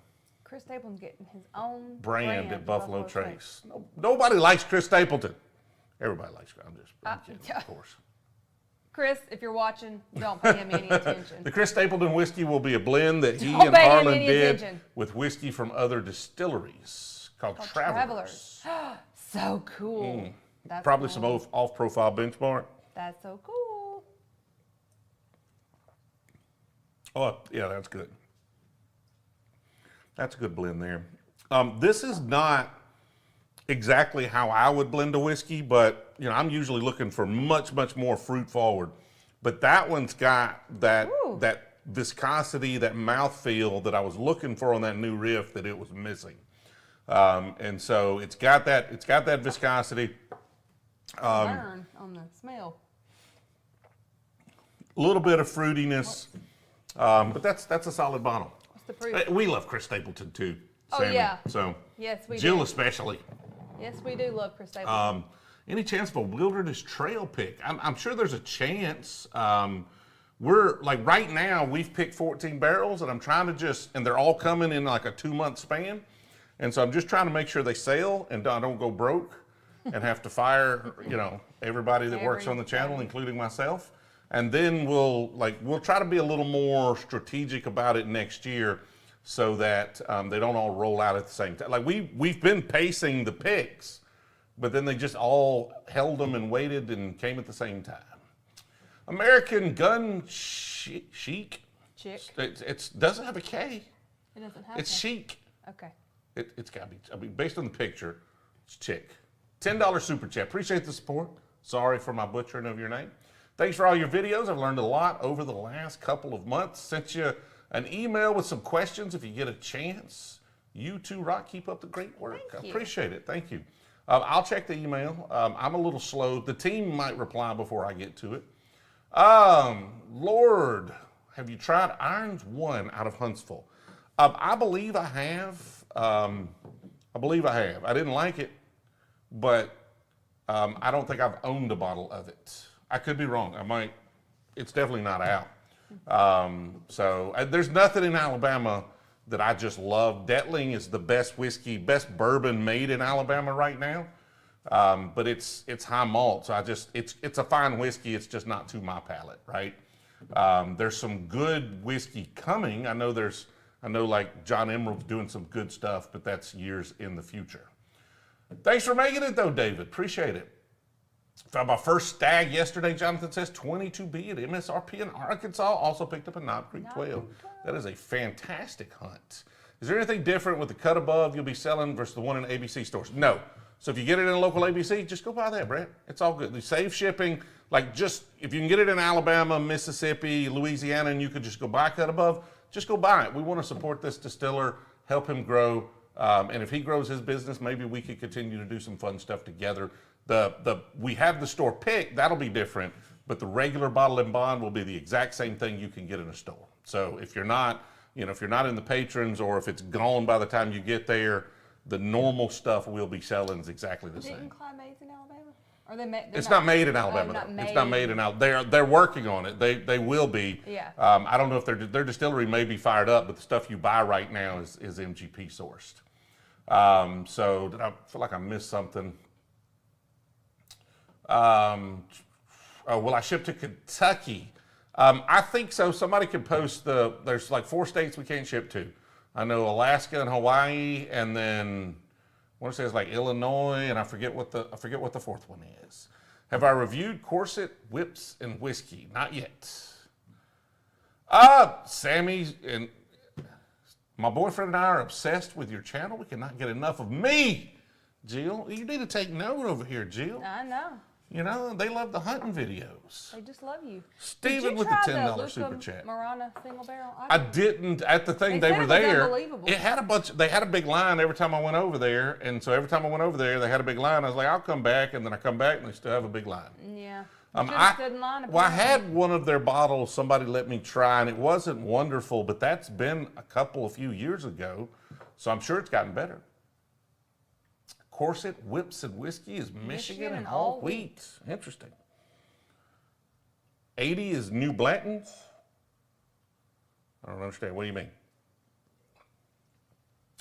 [SPEAKER 3] Chris Stapleton's getting his own
[SPEAKER 1] brand at Buffalo Trace. Nobody likes Chris Stapleton. Everybody likes Chris. I'm kidding, of course.
[SPEAKER 3] Chris, if you're watching, don't pay him any attention.
[SPEAKER 1] The Chris Stapleton whiskey will be a blend that he
[SPEAKER 3] Don't
[SPEAKER 1] and
[SPEAKER 3] pay him
[SPEAKER 1] Harlan
[SPEAKER 3] any
[SPEAKER 1] did
[SPEAKER 3] attention.
[SPEAKER 1] with whiskey from other distilleries called Travelers.
[SPEAKER 3] So cool. That's
[SPEAKER 1] Probably
[SPEAKER 3] cool.
[SPEAKER 1] some off-profile benchmark.
[SPEAKER 3] That's so cool.
[SPEAKER 1] Oh, yeah, that's good. That's a good blend there. This is not exactly how I would blend a whiskey, but you know, I'm usually looking for much, much more fruit forward. But that one's got that viscosity, that mouthfeel that I was looking for on that new Riff that it was missing. And so it's got that viscosity.
[SPEAKER 3] Burn on the smell.
[SPEAKER 1] A little bit of fruitiness, but that's a solid bottle.
[SPEAKER 3] What's the proof?
[SPEAKER 1] We love Chris Stapleton too,
[SPEAKER 3] Oh,
[SPEAKER 1] Sammy.
[SPEAKER 3] yeah.
[SPEAKER 1] So
[SPEAKER 3] Yes, we
[SPEAKER 1] Jill
[SPEAKER 3] do.
[SPEAKER 1] especially.
[SPEAKER 3] Yes, we do love Chris Stapleton.
[SPEAKER 1] Any chance of a Wilderness Trail pick? I'm sure there's a chance. We're like right now we've picked 14 barrels, and I'm trying to and they're all coming in like a 2-month span, and so I'm just trying to make sure they sell and I don't go broke and have to fire everybody that works on the channel, including myself. And then we'll try to be a little more strategic about it next year, so that they don't all roll out at the same time. Like we've been pacing the picks, but then they just all held them and waited and came at the same time. American Gun Chic.
[SPEAKER 3] Chick.
[SPEAKER 1] It doesn't have a K.
[SPEAKER 3] It doesn't have
[SPEAKER 1] It's
[SPEAKER 3] to.
[SPEAKER 1] chic.
[SPEAKER 3] Okay.
[SPEAKER 1] It's got to be. I mean, based on the picture, it's chick. $10 super chat. Appreciate the support. Sorry for my butchering of your name. Thanks for all your videos. I've learned a lot over the last couple of months. Sent you an email with some questions if you get a chance. You too, Rock. Keep up the great work.
[SPEAKER 3] Thank you.
[SPEAKER 1] I appreciate it. Thank you. I'll check the email. I'm a little slow. The team might reply before I get to it. Lord, have you tried Irons 1 out of Huntsville? I believe I have. I didn't like it, but I don't think I've owned a bottle of it. I could be wrong. It's definitely not out. So there's nothing in Alabama that I just love. Detling is the best whiskey, best bourbon made in Alabama right now. But it's high malt, so it's a fine whiskey. It's just not to my palate, right? There's some good whiskey coming. I know like John Emerald's doing some good stuff, but that's years in the future. Thanks for making it though, David. Appreciate it. Found my first stag yesterday, Jonathan says, 22B at MSRP in Arkansas. Also picked up a Knob Creek 12. That is a fantastic hunt. Is there anything different with the cut above you'll be selling versus the one in ABC stores? No. So if you get it in a local ABC, just go buy that, Brett. It's all good. They save shipping. If you can get it in Alabama, Mississippi, Louisiana, and you could just go buy cut above, just go buy it. We want to support this distiller, help him grow. And if he grows his business, maybe we could continue to do some fun stuff together. We have the store pick, that'll be different, but the regular bottle and bond will be the exact same thing you can get in a store. So if you're not, if you're not in the patrons, or if it's gone by the time you get there, the normal stuff we'll be selling is exactly the same.
[SPEAKER 3] Didn't Clyde made in Alabama? Or they made?
[SPEAKER 1] It's not made in Alabama. It's not made in Alabama. They're working on it. They will be.
[SPEAKER 3] Yeah.
[SPEAKER 1] I don't know if their distillery may be fired up, but the stuff you buy right now is MGP sourced. So did I feel like I missed something? Will I ship to Kentucky? I think so. Somebody could post there's like 4 states we can't ship to. I know Alaska and Hawaii, and then I want to say it's like Illinois, and I forget what the 4th one is. Have I reviewed Corset, Whips, and Whiskey? Not yet. Sammy and my boyfriend and I are obsessed with your channel. We cannot get enough of me. Jill, you need to take note over here, Jill.
[SPEAKER 3] I know.
[SPEAKER 1] They love the hunting videos.
[SPEAKER 3] They just love you.
[SPEAKER 1] Steven with the $10 super chat.
[SPEAKER 3] Marana single barrel?
[SPEAKER 1] I didn't at the thing they were there. It had they had a big line every time I went over there, and so every time I went over there, they had a big line. I was like, I'll come back, and then I come back, and they still have a big line.
[SPEAKER 3] Yeah.
[SPEAKER 1] I had one of their bottles. Somebody let me try, and it wasn't wonderful, but that's been a few years ago, so I'm sure it's gotten better. Corset, Whips, and Whiskey is Michigan and all wheat. Interesting. 80 is New Blanton's. I don't understand. What do you mean?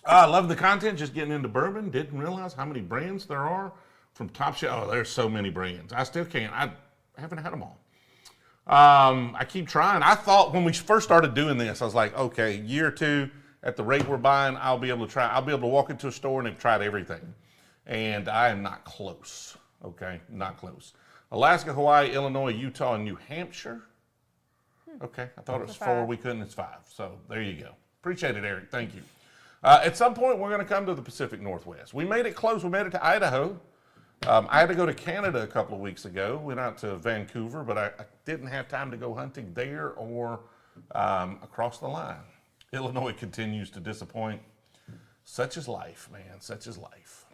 [SPEAKER 1] I love the content. Just getting into bourbon. Didn't realize how many brands there are from Top Shelf. Oh, there's so many brands. I still can't. I haven't had them all. I keep trying. I thought when we first started doing this, I was like, okay, year or two, at the rate we're buying, I'll be able to walk into a store and have tried everything. And I am not close, okay? Not close. Alaska, Hawaii, Illinois, Utah, and New Hampshire. Okay, I thought it was 4. We couldn't. It's 5. So there you go. Appreciate it, Eric. Thank you. At some point, we're going to come to the Pacific Northwest. We made it close. We made it to Idaho. I had to go to Canada a couple of weeks ago. Went out to Vancouver, but I didn't have time to go hunting there or across the line. Illinois continues to disappoint. Such is life, man. Such is life.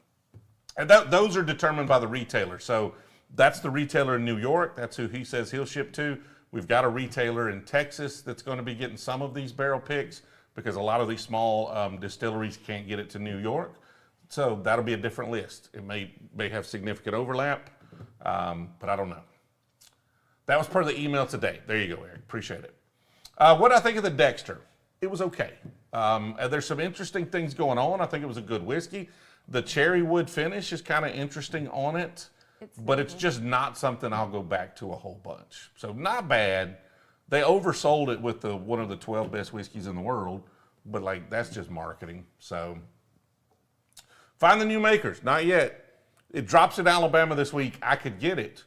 [SPEAKER 1] And those are determined by the retailer. So that's the retailer in New York. That's who he says he'll ship to. We've got a retailer in Texas that's going to be getting some of these barrel picks because a lot of these small distilleries can't get it to New York. So that'll be a different list. It may have significant overlap, but I don't know. That was per the email today. There you go, Eric. Appreciate it. What do I think of the Dexter? It was okay. There's some interesting things going on. I think it was a good whiskey. The cherry wood finish is kind of interesting on it, but it's just not something I'll go back to a whole bunch. So not bad. They oversold it with one of the 12 best whiskeys in the world, but like that's just marketing. So find the new makers. Not yet. It drops in Alabama this week. I could get it,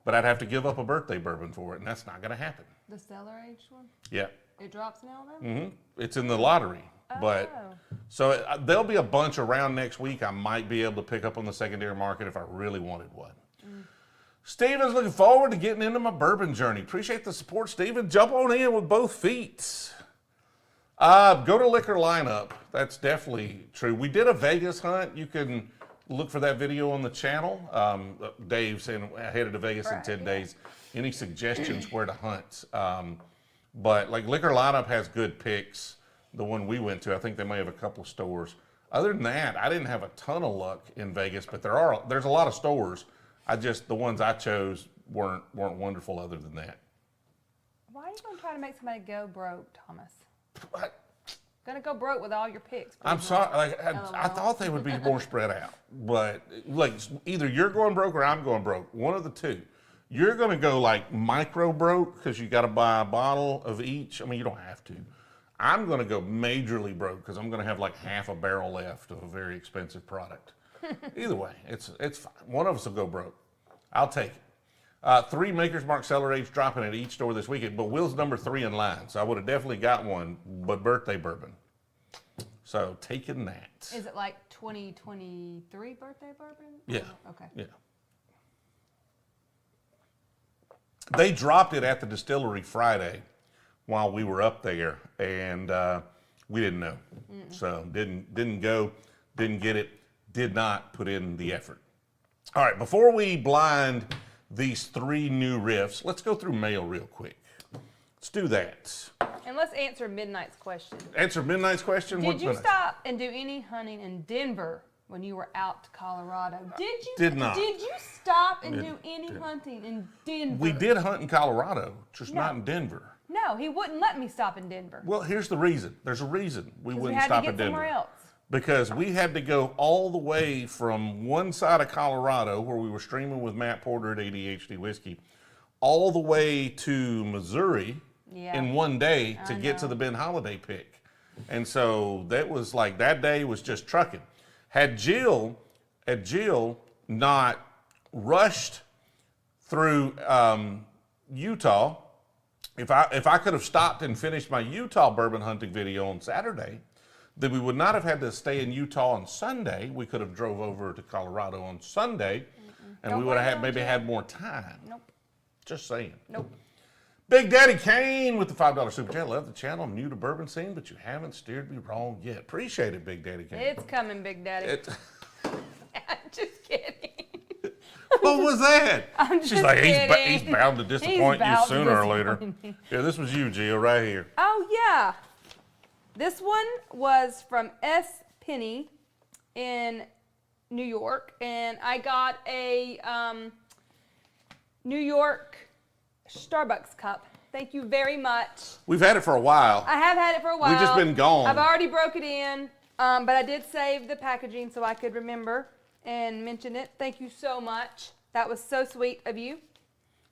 [SPEAKER 1] but I'd have to give up a birthday bourbon for it, and that's not going to happen.
[SPEAKER 3] The cellar aged one?
[SPEAKER 1] Yeah.
[SPEAKER 3] It drops in Alabama?
[SPEAKER 1] Mm-hmm. It's in the lottery. But so there'll be a bunch around next week. I might be able to pick up on the secondary market if I really wanted one. Steven's looking forward to getting into my bourbon journey. Appreciate the support, Steven. Jump on in with both feet. Go to Liquor Lineup. That's definitely true. We did a Vegas hunt. You can look for that video on the channel. Dave saying I headed to Vegas in 10 days. Any suggestions where to hunt? But like Liquor Lineup has good picks. The one we went to, I think they may have a couple of stores. Other than that, I didn't have a ton of luck in Vegas, but there's a lot of stores. The ones I chose weren't wonderful other than that.
[SPEAKER 3] Why are you going to try to make somebody go broke, Thomas?
[SPEAKER 1] What?
[SPEAKER 3] Going to go broke with all your picks.
[SPEAKER 1] I'm sorry. I thought they would be more spread out, but like either you're going broke or I'm going broke. One of the two. You're going to go like micro broke because you got to buy a bottle of each. I mean, you don't have to. I'm going to go majorly broke because I'm going to have like half a barrel left of a very expensive product. Either way, it's fine. One of us will go broke. I'll take it. 3 Maker's Mark Cellar Age dropping at each store this weekend, but Will's number 3 in line, so I would have definitely got one, but birthday bourbon. So taking that.
[SPEAKER 3] Is it like 2023 birthday bourbon?
[SPEAKER 1] Yeah.
[SPEAKER 3] Okay.
[SPEAKER 1] Yeah. They dropped it at the distillery Friday while we were up there, and we didn't know. So didn't go, didn't get it, did not put in the effort. All right, before we blind these 3 new riffs. Let's go through mail real quick. Let's do that.
[SPEAKER 3] And let's answer Midnight's question.
[SPEAKER 1] Answer Midnight's question.
[SPEAKER 3] Did
[SPEAKER 1] What's
[SPEAKER 3] you
[SPEAKER 1] Midnight?
[SPEAKER 3] stop and do any hunting in Denver when you were out to Colorado? Did you?
[SPEAKER 1] Did not.
[SPEAKER 3] Did you stop and do any hunting in Denver?
[SPEAKER 1] We did hunt in Colorado, just not in Denver.
[SPEAKER 3] No, he wouldn't let me stop in Denver.
[SPEAKER 1] Well, here's the reason. There's a reason we wouldn't
[SPEAKER 3] we had
[SPEAKER 1] stop
[SPEAKER 3] to
[SPEAKER 1] in
[SPEAKER 3] get
[SPEAKER 1] Denver.
[SPEAKER 3] somewhere else.
[SPEAKER 1] Because we had to go all the way from one side of Colorado, where we were streaming with Matt Porter at ADHD Whiskey, all the way to Missouri in one day to get to the Ben Holiday pick. And so that was like, that day was just trucking. Had Jill not rushed through Utah, if I could have stopped and finished my Utah bourbon hunting video on Saturday, then we would not have had to stay in Utah on Sunday. We could have drove over to Colorado on Sunday, and we would have maybe had more time.
[SPEAKER 3] Nope.
[SPEAKER 1] Just saying.
[SPEAKER 3] Nope.
[SPEAKER 1] Big Daddy Kane with the $5 super chat. Love the channel. I'm new to bourbon scene, but you haven't steered me wrong yet. Appreciate it, Big Daddy Kane.
[SPEAKER 3] It's coming, Big Daddy. I'm just kidding.
[SPEAKER 1] What was that? She's like,
[SPEAKER 3] kidding.
[SPEAKER 1] he's bound to disappoint you
[SPEAKER 3] bound to
[SPEAKER 1] sooner or later.
[SPEAKER 3] disappoint me.
[SPEAKER 1] Yeah, this was you, Jill, right here.
[SPEAKER 3] Oh, yeah. This one was from S. Penny in New York, and I got a New York Starbucks cup. Thank you very much.
[SPEAKER 1] We've had it for a while.
[SPEAKER 3] I have had it for a while.
[SPEAKER 1] We've just been gone.
[SPEAKER 3] I've already broke it in, but I did save the packaging so I could remember and mention it. Thank you so much. That was so sweet of you.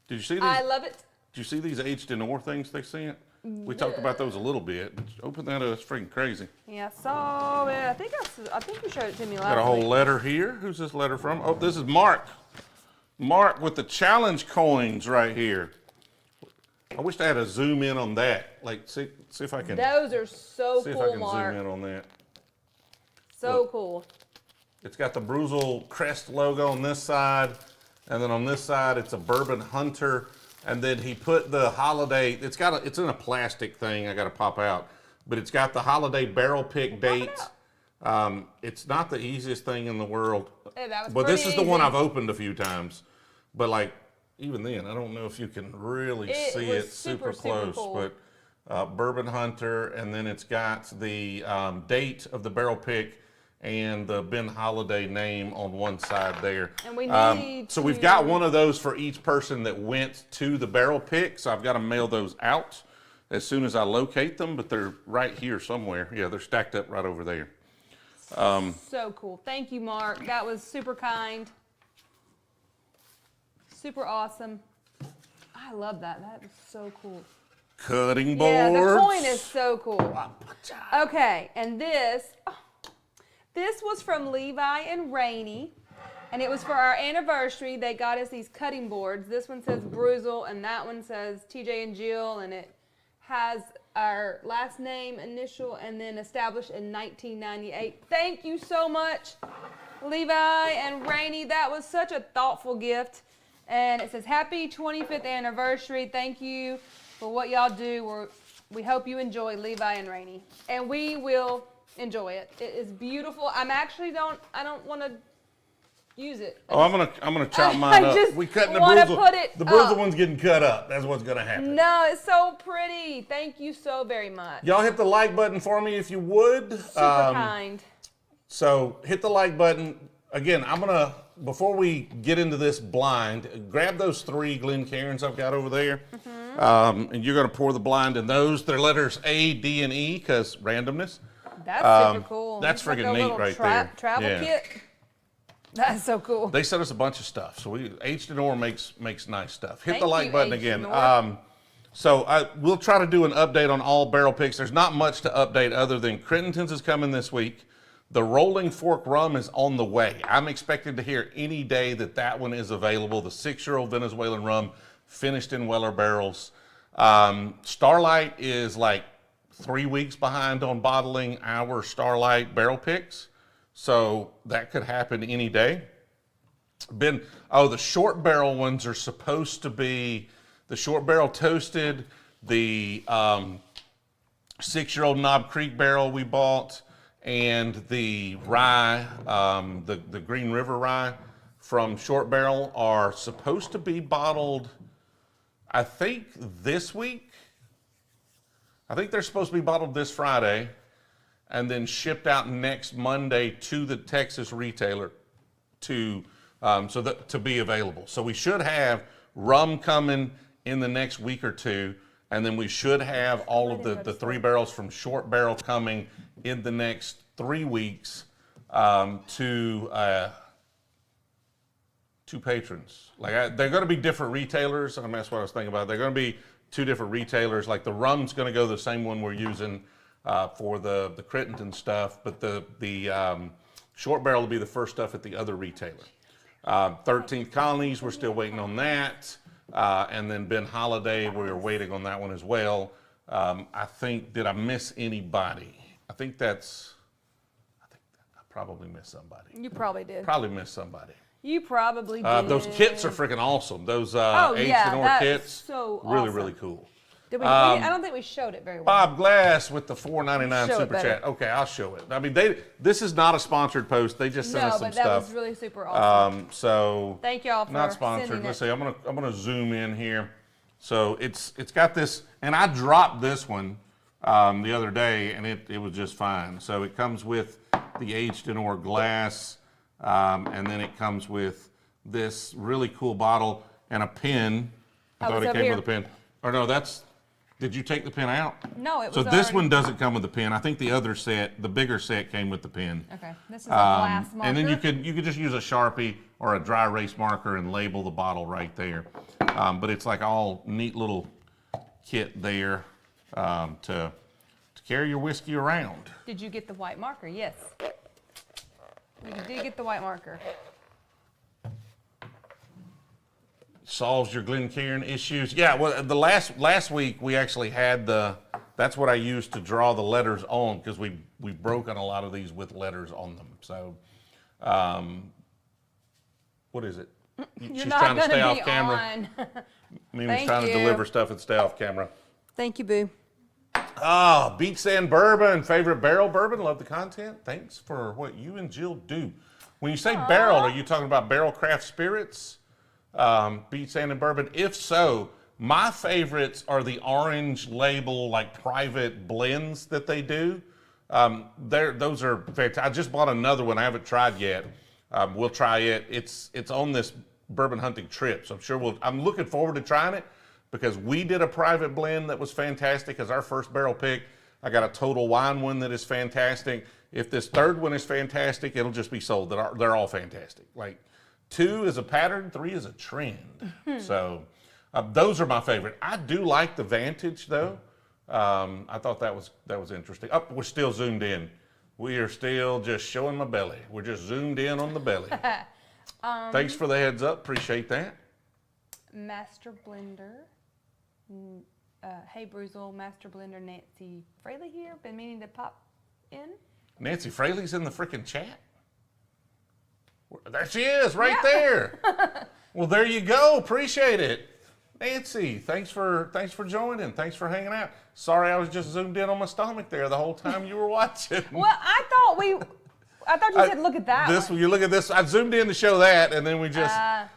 [SPEAKER 1] Did you see these?
[SPEAKER 3] I love it.
[SPEAKER 1] Did you see these aged in ore things they sent? We talked about those a little bit, but open that up. It's freaking crazy.
[SPEAKER 3] Yeah, I saw it. I think you showed it to me last
[SPEAKER 1] Got a whole
[SPEAKER 3] week.
[SPEAKER 1] letter here. Who's this letter from? Oh, this is Mark. Mark with the challenge coins right here. I wish I had a zoom in on that. Like, see if I can.
[SPEAKER 3] Those are so
[SPEAKER 1] see
[SPEAKER 3] cool,
[SPEAKER 1] if I can
[SPEAKER 3] Mark.
[SPEAKER 1] zoom in on that.
[SPEAKER 3] So
[SPEAKER 1] Look.
[SPEAKER 3] cool.
[SPEAKER 1] It's got the Brewzle crest logo on this side, and then on this side it's a Bourbon Hunter, and then he put the holiday. It's in a plastic thing. I got to pop out, but it's got the holiday barrel pick date. It's not the easiest thing in the world,
[SPEAKER 3] Hey, that was
[SPEAKER 1] but this is
[SPEAKER 3] pretty
[SPEAKER 1] the one
[SPEAKER 3] easy.
[SPEAKER 1] I've opened a few times. But like even then, I don't know if you can really see
[SPEAKER 3] was
[SPEAKER 1] it super
[SPEAKER 3] super, super
[SPEAKER 1] close,
[SPEAKER 3] cool.
[SPEAKER 1] but Bourbon Hunter, and then it's got the date of the barrel pick and the Ben Holiday name on one side there.
[SPEAKER 3] And we need
[SPEAKER 1] so we've
[SPEAKER 3] to-
[SPEAKER 1] got one of those for each person that went to the barrel pick, so I've got to mail those out as soon as I locate them, but they're right here somewhere. Yeah, they're stacked up right over there.
[SPEAKER 3] So cool. Thank you, Mark. That was super kind. Super awesome. I love that. That was so cool.
[SPEAKER 1] Cutting boards.
[SPEAKER 3] Yeah, the coin is so cool. Okay, and this was from Levi and Rainey, and it was for our anniversary. They got us these cutting boards. This one says Brewzle, and that one says TJ and Jill, and it has our last name, initial, and then established in 1998. Thank you so much, Levi and Rainey. That was such a thoughtful gift. And it says, happy 25th anniversary. Thank you for what y'all do. We hope you enjoy, Levi and Rainey. And we will enjoy it. It is beautiful. I don't want to use it.
[SPEAKER 1] Oh, I'm gonna chop mine up.
[SPEAKER 3] just
[SPEAKER 1] We cutting the
[SPEAKER 3] wanna
[SPEAKER 1] Brewzle.
[SPEAKER 3] put it
[SPEAKER 1] The Brewzle
[SPEAKER 3] up.
[SPEAKER 1] one's getting cut up. That's what's gonna happen.
[SPEAKER 3] No, it's so pretty. Thank you so very much.
[SPEAKER 1] Y'all hit the like button for me if you would.
[SPEAKER 3] Super kind.
[SPEAKER 1] So hit the like button. Again, before we get into this blind, grab those 3 Glencairns I've got over there. And you're gonna pour the blind in those. They're letters A, D, and E, because randomness.
[SPEAKER 3] That's super cool.
[SPEAKER 1] that's
[SPEAKER 3] It's like
[SPEAKER 1] freaking
[SPEAKER 3] a
[SPEAKER 1] neat
[SPEAKER 3] little
[SPEAKER 1] right there.
[SPEAKER 3] Travel
[SPEAKER 1] Yeah.
[SPEAKER 3] kit. That's so cool.
[SPEAKER 1] They sent us a bunch of stuff. So Aged in Ore makes nice stuff. Hit
[SPEAKER 3] Thank
[SPEAKER 1] the like
[SPEAKER 3] you,
[SPEAKER 1] button
[SPEAKER 3] Aged
[SPEAKER 1] again.
[SPEAKER 3] in Ore.
[SPEAKER 1] So we'll try to do an update on all barrel picks. There's not much to update other than Crittenden's is coming this week. The Rolling Fork Rum is on the way. I'm expected to hear any day that one is available. The 6-year-old Venezuelan rum finished in Weller barrels. Starlight is like 3 weeks behind on bottling our Starlight barrel picks. So that could happen any day. The short barrel ones are supposed to be the short barrel toasted, the 6-year-old Knob Creek barrel we bought, and the rye, the Green River rye. from Short Barrel are supposed to be bottled, I think, this week. I think they're supposed to be bottled this Friday and then shipped out next Monday to the Texas retailer to be available. So we should have rum coming in the next week or two, and then we should have all of the 3 barrels from Short Barrel coming in the next 3 weeks to patrons. Like they're going to be different retailers. I mean, that's what I was thinking about. They're going to be 2 different retailers. Like the rum's going to go the same one we're using for the Crittenton stuff, but the Short Barrel will be the first stuff at the other retailer. 13th Colonies, we're still waiting on that. And then Ben Holiday, we're waiting on that one as well. I think, did I miss anybody? I think I probably missed somebody.
[SPEAKER 3] You probably did.
[SPEAKER 1] Probably missed somebody.
[SPEAKER 3] You probably did.
[SPEAKER 1] Those kits are freaking awesome. Those kits,
[SPEAKER 3] so
[SPEAKER 1] really,
[SPEAKER 3] awesome.
[SPEAKER 1] really cool.
[SPEAKER 3] Did we, I don't think we showed it very well.
[SPEAKER 1] Bob Glass with the $4.99
[SPEAKER 3] Show it
[SPEAKER 1] super
[SPEAKER 3] better.
[SPEAKER 1] chat. Okay, I'll show it. I mean, this is not a sponsored post. They just sent us some
[SPEAKER 3] but that
[SPEAKER 1] stuff.
[SPEAKER 3] was really super awesome.
[SPEAKER 1] So
[SPEAKER 3] Thank y'all for
[SPEAKER 1] not sponsored.
[SPEAKER 3] sending
[SPEAKER 1] Let's
[SPEAKER 3] it.
[SPEAKER 1] see. I'm gonna zoom in here. So it's got this, and I dropped this one the other day, and it was just fine. So it comes with the aged in ore glass, and then it comes with this really cool bottle and a pin. I thought it came with a pin. Or no, did you take the pin out?
[SPEAKER 3] No, it was
[SPEAKER 1] So this
[SPEAKER 3] already-
[SPEAKER 1] one doesn't come with the pin. I think the other set, the bigger set, came with the pin.
[SPEAKER 3] Okay, this is a glass marker.
[SPEAKER 1] And then you could just use a Sharpie or a dry erase marker and label the bottle right there. But it's like all neat little kit there to carry your whiskey around.
[SPEAKER 3] Did you get the white marker? Yes. You did get the white marker.
[SPEAKER 1] Solves your Glencairn issues. Yeah, well, the last week we actually had that's what I used to draw the letters on, because we've broken a lot of these with letters on them. So, what is it?
[SPEAKER 3] You're not going to be on.
[SPEAKER 1] Mimi's
[SPEAKER 3] Thank
[SPEAKER 1] trying to
[SPEAKER 3] you.
[SPEAKER 1] deliver stuff and stay off camera.
[SPEAKER 3] Thank you, Boo.
[SPEAKER 1] Ah, Beach Sand Bourbon, favorite barrel bourbon. Love the content. Thanks for what you and Jill do. When you say barrel, are you talking about barrel craft spirits? Beach Sand and Bourbon. If so, my favorites are the orange label, like private blends that they do. Those are fantastic. I just bought another one. I haven't tried yet. We'll try it. It's on this bourbon hunting trip, so I'm looking forward to trying it, because we did a private blend that was fantastic as our first barrel pick. I got a Total Wine one that is fantastic. If this third one is fantastic, it'll just be sold. They're all fantastic. Like, 2 is a pattern, 3 is a trend. So those are my favorite. I do like the Vantage though. I thought that was interesting. Oh, we're still zoomed in. We are still just showing my belly. We're just zoomed in on the belly. Thanks for the heads up. Appreciate that.
[SPEAKER 3] Master Blender. Hey, Brewzle, Master Blender Nancy Fraley here. Been meaning to pop in.
[SPEAKER 1] Nancy Fraley's in the freaking chat. There she is, right there. Well, there you go. Appreciate it. Nancy, thanks for joining. Thanks for hanging out. Sorry, I was just zoomed in on my stomach there the whole time you were watching.
[SPEAKER 3] Well, I thought you said look at that one.
[SPEAKER 1] You look at this. I zoomed in to show that, and then we just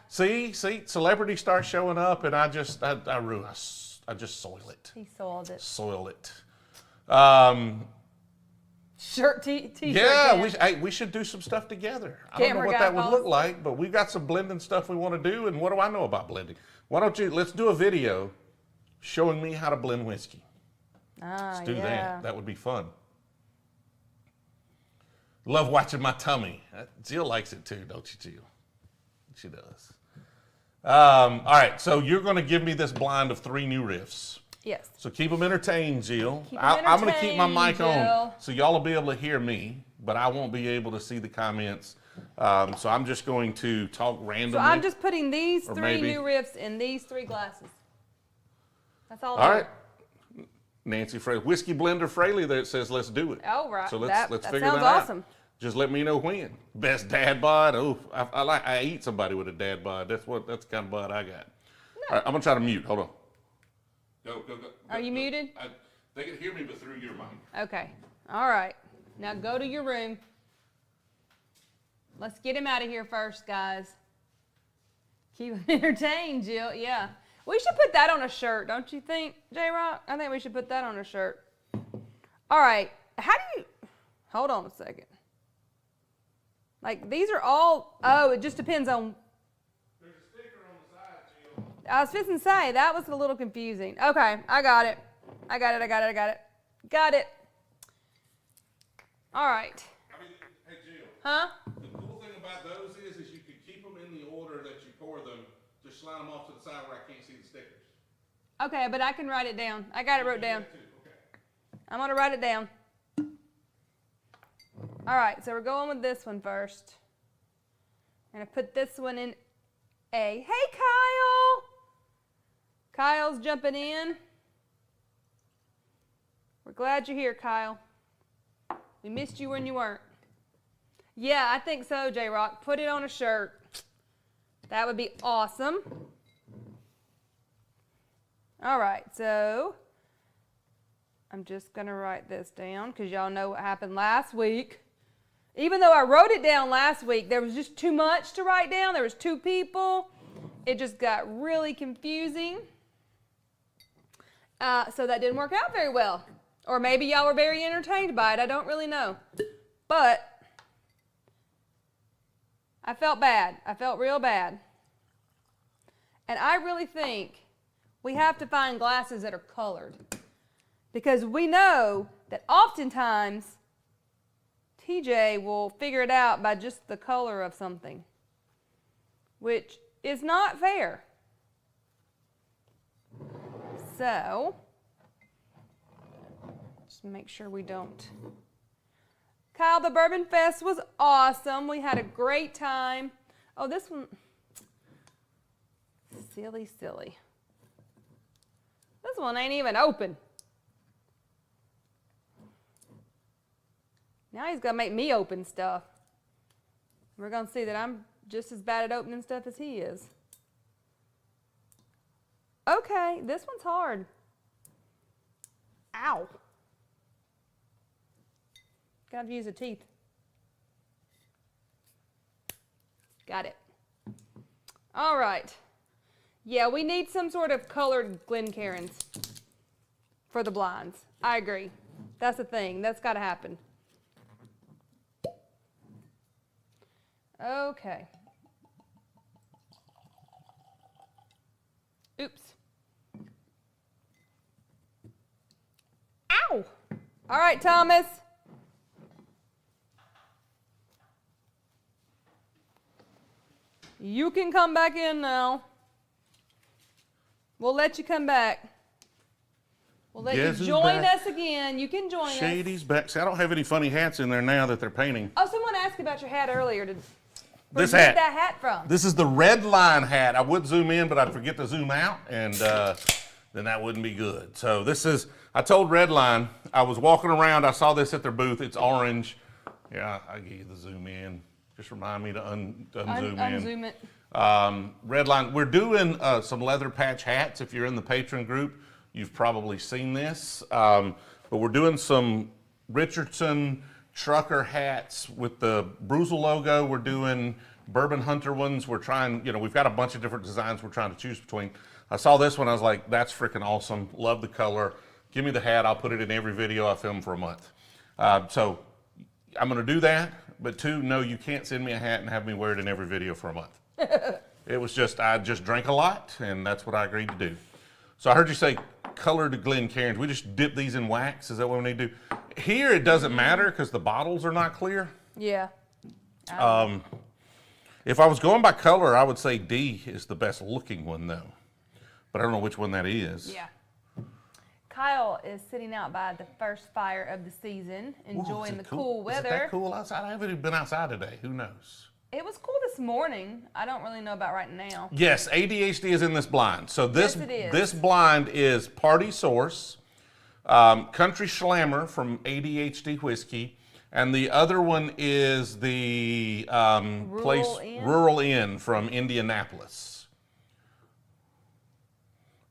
[SPEAKER 1] see celebrities start showing up, and I just soil it.
[SPEAKER 3] He soiled it.
[SPEAKER 1] Soil it.
[SPEAKER 3] Shirt, t-shirt.
[SPEAKER 1] Yeah, we should do some stuff together. I don't know
[SPEAKER 3] Camera
[SPEAKER 1] what
[SPEAKER 3] guy
[SPEAKER 1] that would
[SPEAKER 3] falls
[SPEAKER 1] look like, but we've got some blending stuff we want to do, and what do I know about blending? Let's do a video showing me how to blend whiskey. Let's do that. That would be fun. Love watching my tummy. Jill likes it too, don't you, Jill? She does. All right, so you're going to give me this blind of 3 new riffs.
[SPEAKER 3] Yes.
[SPEAKER 1] So keep them entertained, Jill.
[SPEAKER 3] Keep 'em
[SPEAKER 1] I'm going to keep my mic
[SPEAKER 3] entertained,
[SPEAKER 1] on,
[SPEAKER 3] Jill.
[SPEAKER 1] so y'all will be able to hear me, but I won't be able to see the comments. So I'm just going to talk randomly.
[SPEAKER 3] So I'm just putting these 3
[SPEAKER 1] maybe-
[SPEAKER 3] new riffs in these 3 glasses. That's all.
[SPEAKER 1] All right. Nancy Fraley, Whiskey Blender Fraley, there it says, let's do it.
[SPEAKER 3] Oh, right.
[SPEAKER 1] So
[SPEAKER 3] That
[SPEAKER 1] let's
[SPEAKER 3] sounds
[SPEAKER 1] figure that out.
[SPEAKER 3] awesome.
[SPEAKER 1] Just let me know when. Best dad bod. Oh, I eat somebody with a dad bod. That's the kind of bod I got. All right, I'm gonna try to mute. Hold on. Go.
[SPEAKER 3] Are you muted?
[SPEAKER 1] They can hear me, but through your mic.
[SPEAKER 3] Okay. All right. Now go to your room. Let's get him out of here first, guys. Keep them entertained, Jill. Yeah. We should put that on a shirt, don't you think, J-Rock? I think we should put that on a shirt. All right. How do you... Hold on a second. Like, these are all... Oh, it just depends on...
[SPEAKER 1] There's a sticker on the side, Jill.
[SPEAKER 3] I was fixing to say, that was a little confusing. Okay, I got it. Got it. All right.
[SPEAKER 1] I mean, hey, Jill.
[SPEAKER 3] Huh?
[SPEAKER 1] The cool thing about those is you can keep them in the order that you pour them. Just slide them off to the side where I can't see the stickers.
[SPEAKER 3] Okay, but I can write it down. I got it wrote down.
[SPEAKER 1] Okay.
[SPEAKER 3] I'm going to write it down. All right, so we're going with this one first. I'm going to put this one in A. Hey, Kyle! Kyle's jumping in. We're glad you're here, Kyle. We missed you when you weren't. Yeah, I think so, J-Rock. Put it on a shirt. That would be awesome. All right, so I'm just going to write this down because y'all know what happened last week. Even though I wrote it down last week, there was just too much to write down. There was 2 people. It just got really confusing. So that didn't work out very well. Or maybe y'all were very entertained by it. I don't really know. But I felt bad. I felt real bad. And I really think we have to find glasses that are colored. Because we know that oftentimes TJ will figure it out by just the color of something, which is not fair. So, just make sure we don't. Kyle, the Bourbon Fest was awesome. We had a great time. Oh, this one, silly. This one ain't even open. Now he's gonna make me open stuff. We're gonna see that I'm just as bad at opening stuff as he is. Okay, this one's hard. Ow. Gotta use the teeth. Got it. All right. Yeah, we need some sort of colored Glencairns for the blinds. I agree. That's the thing. That's gotta happen. Okay. Oops. Ow! All right, Thomas. You can come back in now. We'll let you come back. We'll let
[SPEAKER 1] Guess
[SPEAKER 3] you
[SPEAKER 1] who's
[SPEAKER 3] join
[SPEAKER 1] back?
[SPEAKER 3] us again. You can join us.
[SPEAKER 1] Shady's back. See, I don't have any funny hats in there now that they're painting.
[SPEAKER 3] Oh, someone asked about your hat earlier.
[SPEAKER 1] This
[SPEAKER 3] Where'd you
[SPEAKER 1] hat.
[SPEAKER 3] get that hat from?
[SPEAKER 1] This is the red line hat. I would zoom in, but I'd forget to zoom out, and then that wouldn't be good. So this is, I told Redline, I was walking around, I saw this at their booth. It's orange. Yeah, I gave you the zoom in. Just remind me to unzoom in.
[SPEAKER 3] Unzoom it.
[SPEAKER 1] Redline, we're doing some leather patch hats. If you're in the patron group, you've probably seen this. But we're doing some Richardson trucker hats with the Brewzle logo. We're doing Bourbon Hunter ones. We're trying, we've got a bunch of different designs we're trying to choose between. I saw this one, I was like, that's freaking awesome. Love the color. Give me the hat, I'll put it in every video I film for a month. So I'm gonna do that, but 2, no, you can't send me a hat and have me wear it in every video for a month. It was just, I just drank a lot, and that's what I agreed to do. So I heard you say colored Glencairns. We just dip these in wax, is that what we need to do? Here it doesn't matter because the bottles are not clear.
[SPEAKER 3] Yeah.
[SPEAKER 1] If I was going by color, I would say D is the best looking one though. But I don't know which one that is.
[SPEAKER 3] Yeah. Kyle is sitting out by the first fire of the season, enjoying the cool weather.
[SPEAKER 1] Is it that cool outside? I haven't even been outside today. Who knows?
[SPEAKER 3] It was cool this morning. I don't really know about right now.
[SPEAKER 1] Yes, ADHD is in this blind. So this,
[SPEAKER 3] Yes, it is.
[SPEAKER 1] this blind is Party Source, Country Schlammer from ADHD Whiskey, and the other one is the Rural Inn from Indianapolis.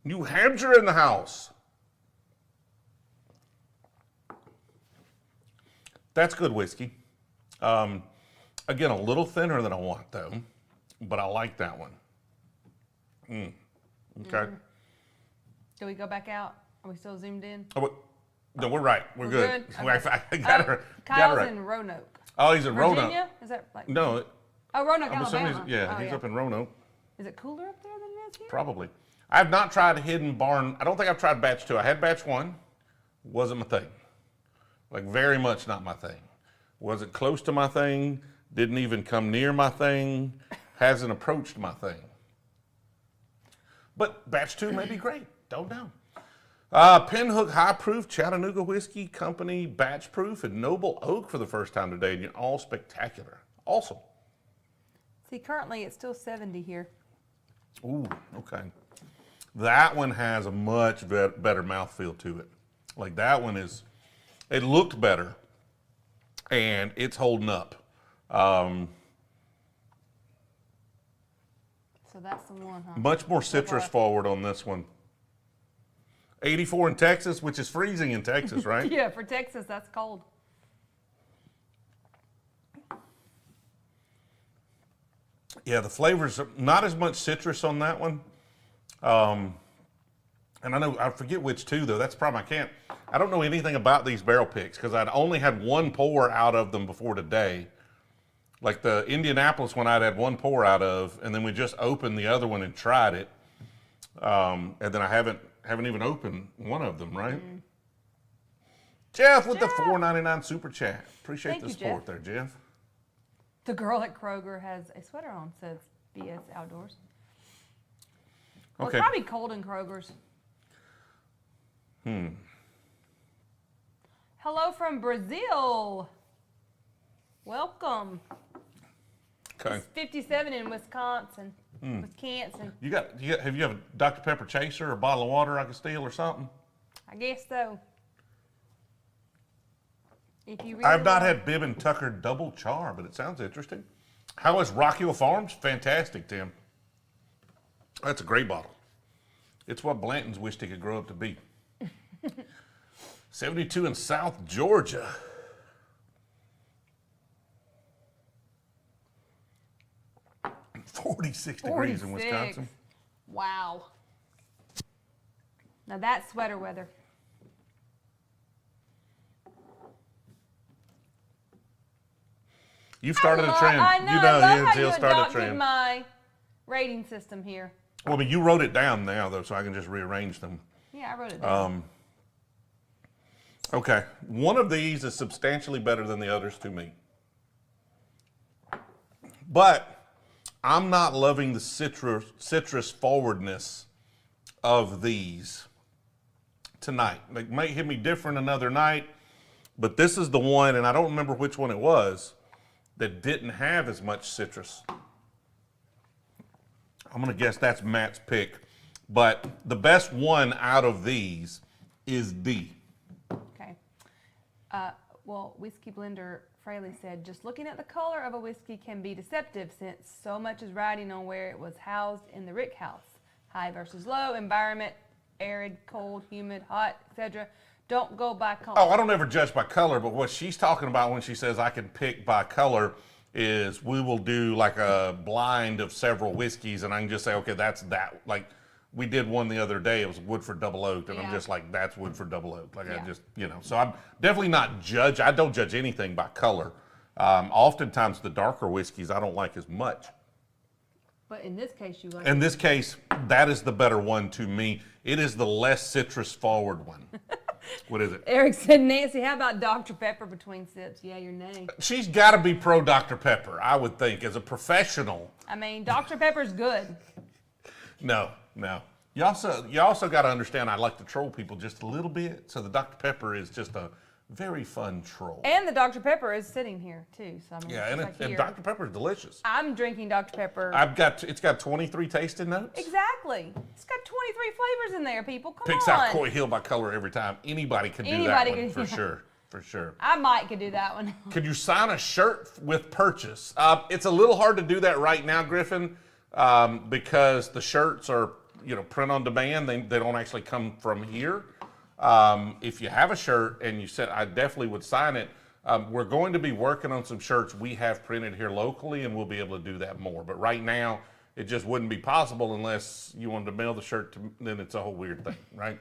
[SPEAKER 1] New Hampshire in the house. That's good whiskey. Again, a little thinner than I want though, but I like that one. Okay.
[SPEAKER 3] Do we go back out? Are we still zoomed in?
[SPEAKER 1] Oh, no, we're right. We're good.
[SPEAKER 3] Okay.
[SPEAKER 1] I got her.
[SPEAKER 3] Kyle's
[SPEAKER 1] right.
[SPEAKER 3] in Roanoke.
[SPEAKER 1] Oh, he's in Roanoke.
[SPEAKER 3] Virginia? Is that like?
[SPEAKER 1] No,
[SPEAKER 3] Oh, Roanoke,
[SPEAKER 1] I'm assuming
[SPEAKER 3] Alabama.
[SPEAKER 1] he's up in Roanoke.
[SPEAKER 3] Is it cooler up there than it is here?
[SPEAKER 1] Probably. I have not tried Hidden Barn. I don't think I've tried batch 2. I had batch 1. Wasn't my thing. Like, very much not my thing. Wasn't close to my thing. Didn't even come near my thing. Hasn't approached my thing. But batch 2 may be great. Don't know. Pinhook High Proof Chattanooga Whiskey Company batch proof and Noble Oak for the first time today. And you're all spectacular. Awesome.
[SPEAKER 3] See, currently it's still 70 here.
[SPEAKER 1] Ooh, okay. That one has a much better mouthfeel to it. Like that one is, it looked better and it's holding up.
[SPEAKER 3] So that's the one, huh?
[SPEAKER 1] Much more citrus forward on this one. 84 in Texas, which is freezing in Texas, right?
[SPEAKER 3] Yeah, for Texas, that's cold.
[SPEAKER 1] Yeah, the flavors are not as much citrus on that one. And I forget which two though. That's probably, I don't know anything about these barrel picks because I'd only had one pour out of them before today. Like the Indianapolis one I'd had one pour out of, and then we just opened the other one and tried it. And then I haven't even opened one of them, right? Mm-hmm. Jeff with the $4.99 super chat. Appreciate the support there, Jeff.
[SPEAKER 3] The girl at Kroger has a sweater on, says BS Outdoors. Well,
[SPEAKER 1] Okay.
[SPEAKER 3] it's probably cold in Kroger's. Hello from Brazil. Welcome.
[SPEAKER 1] Okay.
[SPEAKER 3] It's 57 in Wisconsin. Wisconsin.
[SPEAKER 1] Have you have a Dr. Pepper chaser or a bottle of water I can steal or something?
[SPEAKER 3] I guess so. If you really
[SPEAKER 1] I've not
[SPEAKER 3] want-
[SPEAKER 1] had Bibb and Tucker double char, but it sounds interesting. How is Rocky Hill Farms? Fantastic, Tim. That's a great bottle. It's what Blanton's wished he could grow up to be. 72 in South Georgia. Forty-six degrees in
[SPEAKER 3] 46.
[SPEAKER 1] Wisconsin.
[SPEAKER 3] Wow. Now that's sweater weather.
[SPEAKER 1] You've started a trend.
[SPEAKER 3] I know.
[SPEAKER 1] You know,
[SPEAKER 3] I love how
[SPEAKER 1] Jill
[SPEAKER 3] you
[SPEAKER 1] started a
[SPEAKER 3] adopted
[SPEAKER 1] trend.
[SPEAKER 3] my rating system here.
[SPEAKER 1] Well, but you wrote it down now, though, so I can just rearrange them.
[SPEAKER 3] Yeah, I wrote it down.
[SPEAKER 1] Okay, one of these is substantially better than the others to me. But I'm not loving the citrus forwardness of these tonight. They might hit me different another night, but this is the one, and I don't remember which one it was, that didn't have as much citrus. I'm gonna guess that's Matt's pick, but the best one out of these is D.
[SPEAKER 3] Okay. Well, whiskey blender Fraley said, just looking at the color of a whiskey can be deceptive since so much is riding on where it was housed in the rick house. High versus low, environment, arid, cold, humid, hot, etc. Don't go by color.
[SPEAKER 1] Oh, I don't ever judge by color, but what she's talking about when she says I can pick by color is we will do like a blind of several whiskeys and I can just say, okay, that's that. Like we did one the other day, it was Woodford Double Oaked, and I'm just like, that's Woodford Double Oaked. Like I just, so I'm definitely not I don't judge anything by color. Oftentimes the darker whiskeys I don't like as much.
[SPEAKER 3] But in this case, you like
[SPEAKER 1] In this case, that is the better one to me. It is the less citrus forward one. What is it?
[SPEAKER 3] Eric said, Nancy, how about Dr. Pepper between sips? Yeah, your name.
[SPEAKER 1] She's got to be pro Dr. Pepper, I would think, as a professional.
[SPEAKER 3] I mean, Dr. Pepper's good.
[SPEAKER 1] No. You also got to understand I like to troll people just a little bit, so the Dr. Pepper is just a very fun troll.
[SPEAKER 3] And the Dr. Pepper is sitting here, too. So, I mean,
[SPEAKER 1] Yeah, and Dr. Pepper is delicious.
[SPEAKER 3] I'm drinking Dr. Pepper.
[SPEAKER 1] It's got 23 tasting notes.
[SPEAKER 3] Exactly. It's got 23 flavors in there, people. Come
[SPEAKER 1] Picks
[SPEAKER 3] on.
[SPEAKER 1] out Coy Hill by color every time. Anybody can do that one, for sure. For sure.
[SPEAKER 3] I might could do that one.
[SPEAKER 1] Could you sign a shirt with purchase? It's a little hard to do that right now, Griffin, because the shirts are, print on demand. They don't actually come from here. If you have a shirt and you said, I definitely would sign it. We're going to be working on some shirts we have printed here locally, and we'll be able to do that more. But right now, It just wouldn't be possible unless you wanted to mail the shirt to, then it's a whole weird thing, right?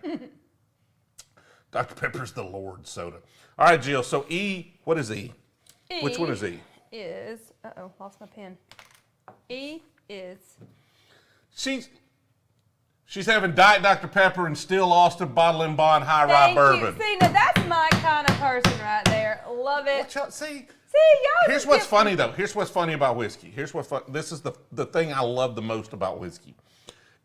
[SPEAKER 1] Dr. Pepper's the Lord soda. All right, Jill, so E, what is E? Which one is E?
[SPEAKER 3] Is, lost my pen. E is.
[SPEAKER 1] She's having Diet Dr. Pepper and still Austin Bottle and Bond High Rye Bourbon.
[SPEAKER 3] See, now that's my kind of person right there. Love it.
[SPEAKER 1] See,
[SPEAKER 3] y'all.
[SPEAKER 1] here's what's funny though. Here's what's funny about whiskey. Here's what's fun. This is the thing I love the most about whiskey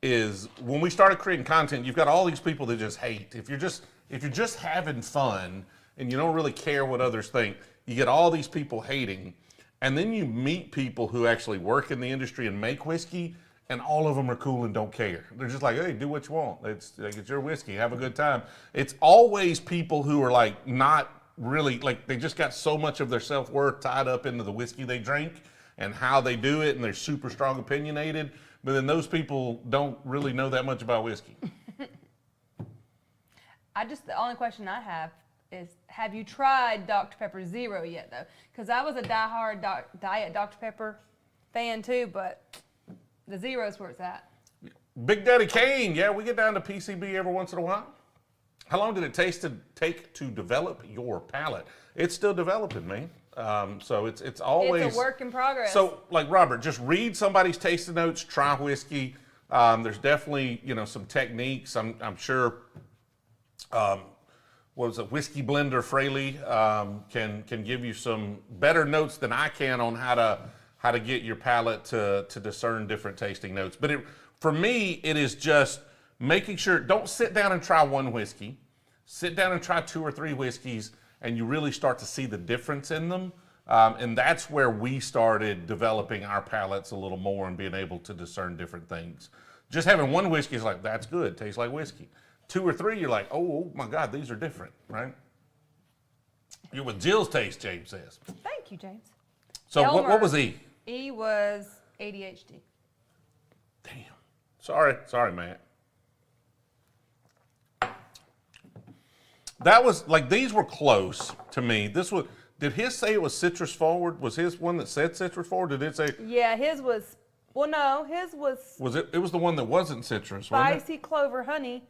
[SPEAKER 1] is when we started creating content, you've got all these people that just hate. If you're just having fun and you don't really care what others think, you get all these people hating, and then you meet people who actually work in the industry and make whiskey, and all of them are cool and don't care. They're just like, hey, do what you want. It's your whiskey. Have a good time. It's always people who are like not really, like they just got so much of their self-worth tied up into the whiskey they drink and how they do it, and they're super strong opinionated. But then those people don't really know that much about whiskey.
[SPEAKER 3] The only question I have is, have you tried Dr. Pepper Zero yet, though? Because I was a diehard Diet Dr. Pepper fan, too, but the Zero's where it's at.
[SPEAKER 1] Big Daddy Kane, yeah, we get down to PCB every once in a while. How long did it take to develop your palate? It's still developing, man. So it's always...
[SPEAKER 3] It's a work in progress.
[SPEAKER 1] So, like Robert, just read somebody's tasting notes, try whiskey. There's definitely, some techniques. I'm sure... what was it? Whiskey blender Fraley can give you some better notes than I can on how to get your palate to discern different tasting notes. But for me, it is just making sure, don't sit down and try one whiskey. Sit down and try 2 or 3 whiskeys, and you really start to see the difference in them. And that's where we started developing our palates a little more and being able to discern different things. Just having one whiskey is like, that's good, tastes like whiskey. 2 or 3, you're like, oh my God, these are different, right? You're with Jill's taste, James says.
[SPEAKER 3] Thank you, James.
[SPEAKER 1] So what was E?
[SPEAKER 3] E was ADHD.
[SPEAKER 1] Damn. Sorry, Matt. That was, like, these were close to me. Did his say it was citrus forward? Was his one that said citrus forward? Did it say?
[SPEAKER 3] Yeah, his was, his was.
[SPEAKER 1] It was the one that wasn't citrus, wasn't it?
[SPEAKER 3] Spicy clover honey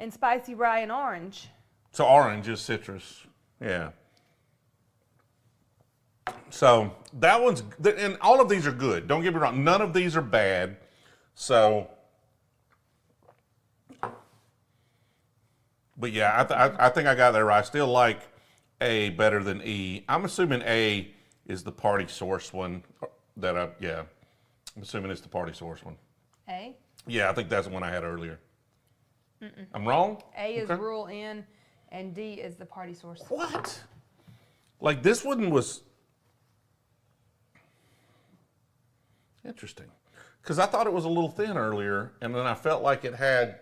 [SPEAKER 3] and spicy rye and orange.
[SPEAKER 1] So orange is citrus, yeah. So that one's, and all of these are good. Don't get me wrong. None of these are bad. So, but yeah, I think I got that right. I still like A better than E. I'm assuming A is the party source one I'm assuming it's the party source one.
[SPEAKER 3] A?
[SPEAKER 1] Yeah, I think that's the one I had earlier. I'm wrong?
[SPEAKER 3] A is Rural Inn, and D is the party source.
[SPEAKER 1] What? Like this one was interesting. Because I thought it was a little thin earlier, and then I felt like it had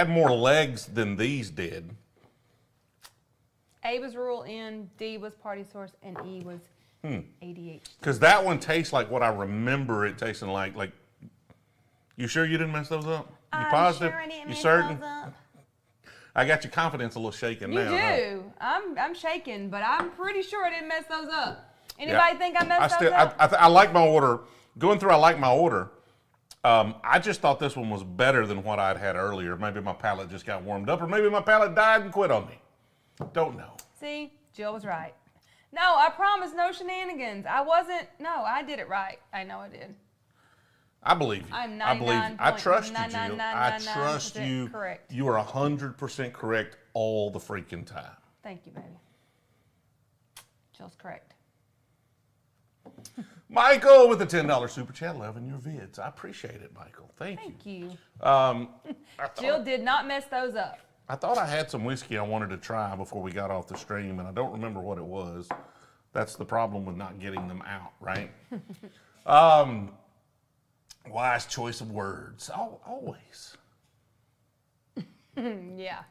[SPEAKER 1] more legs than these did.
[SPEAKER 3] A was Rural Inn, D was party source, and E was ADHD.
[SPEAKER 1] Because that one tastes like what I remember it tasting like. Like, you sure you didn't mess those up? You positive?
[SPEAKER 3] Sure I didn't
[SPEAKER 1] you
[SPEAKER 3] mess
[SPEAKER 1] certain?
[SPEAKER 3] those up.
[SPEAKER 1] I got your confidence a little shaken now.
[SPEAKER 3] You do.
[SPEAKER 1] Huh?
[SPEAKER 3] I'm shaking, but I'm pretty sure I didn't mess those up. Anybody think I messed those up?
[SPEAKER 1] I like my order. Going through, I like my order. I just thought this one was better than what I'd had earlier. Maybe my palate just got warmed up, or maybe my palate died and quit on me. Don't know.
[SPEAKER 3] See, Jill was right. No, I promise, no shenanigans. I did it right. I know I did.
[SPEAKER 1] I believe you.
[SPEAKER 3] I'm
[SPEAKER 1] I believe you. I trust you, Jill. I
[SPEAKER 3] 99.999%
[SPEAKER 1] trust you.
[SPEAKER 3] correct.
[SPEAKER 1] You are 100% correct all the freaking time.
[SPEAKER 3] Thank you, baby. Jill's correct.
[SPEAKER 1] Michael with the $10 super chat, loving your vids. I appreciate it, Michael. Thank you.
[SPEAKER 3] Jill did not mess those up.
[SPEAKER 1] I thought I had some whiskey I wanted to try before we got off the stream, and I don't remember what it was. That's the problem with not getting them out, right? Wise choice of words. Always.
[SPEAKER 3] Yeah.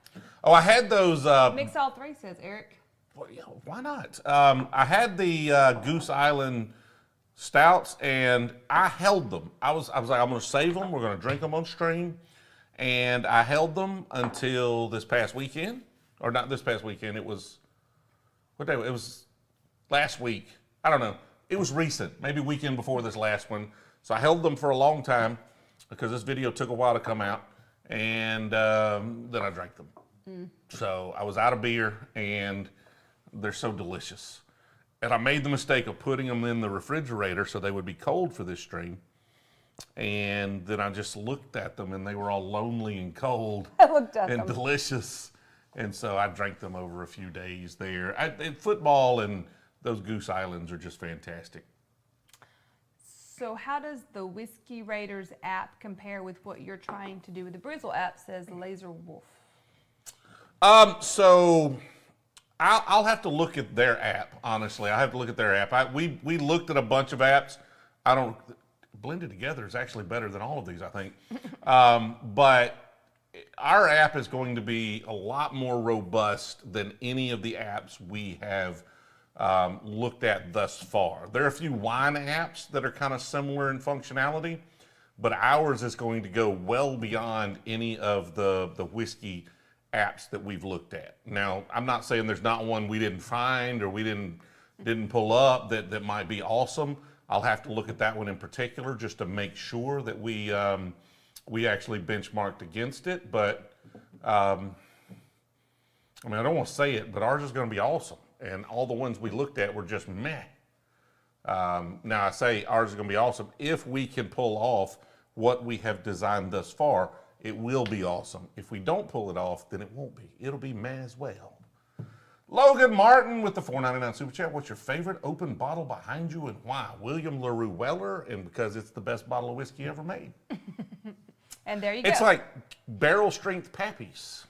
[SPEAKER 1] Oh, I had those.
[SPEAKER 3] Mix all three, says Eric.
[SPEAKER 1] Well, yeah, why not? I had the Goose Island stouts, and I held them. I was like, I'm going to save them. We're going to drink them on stream. And I held them until this past weekend. Or not this past weekend. It was, what day? It was last week. I don't know. it was recent, maybe weekend before this last one. So I held them for a long time because this video took a while to come out, and then I drank them. So I was out of beer, and they're so delicious. And I made the mistake of putting them in the refrigerator so they would be cold for this stream. And then I just looked at them, and they were all lonely and cold
[SPEAKER 3] I looked at
[SPEAKER 1] and
[SPEAKER 3] them.
[SPEAKER 1] delicious. And so I drank them over a few days there. Football and those Goose Islands are just fantastic.
[SPEAKER 3] So how does the Whiskey Raiders app compare with what you're trying to do with the Brewzle app, says Laser Wolf?
[SPEAKER 1] So I'll have to look at their app, honestly. I have to look at their app. We looked at a bunch of apps. Blended together is actually better than all of these, I think. But our app is going to be a lot more robust than any of the apps we have looked at thus far. There are a few wine apps that are kind of similar in functionality, but ours is going to go well beyond any of the whiskey apps that we've looked at. Now, I'm not saying there's not one we didn't find or we didn't pull up that might be awesome. I'll have to look at that one in particular just to make sure that we actually benchmarked against it. But I don't want to say it, but ours is going to be awesome. And all the ones we looked at were just meh. Now I say ours is going to be awesome. If we can pull off what we have designed thus far, it will be awesome. If we don't pull it off, then it won't be. It'll be meh as well. Logan Martin with the $4.99 Super Chat. What's your favorite open bottle behind you and why? William LaRue Weller, and because it's the best bottle of whiskey ever made.
[SPEAKER 3] And there you go.
[SPEAKER 1] It's like barrel strength Pappies.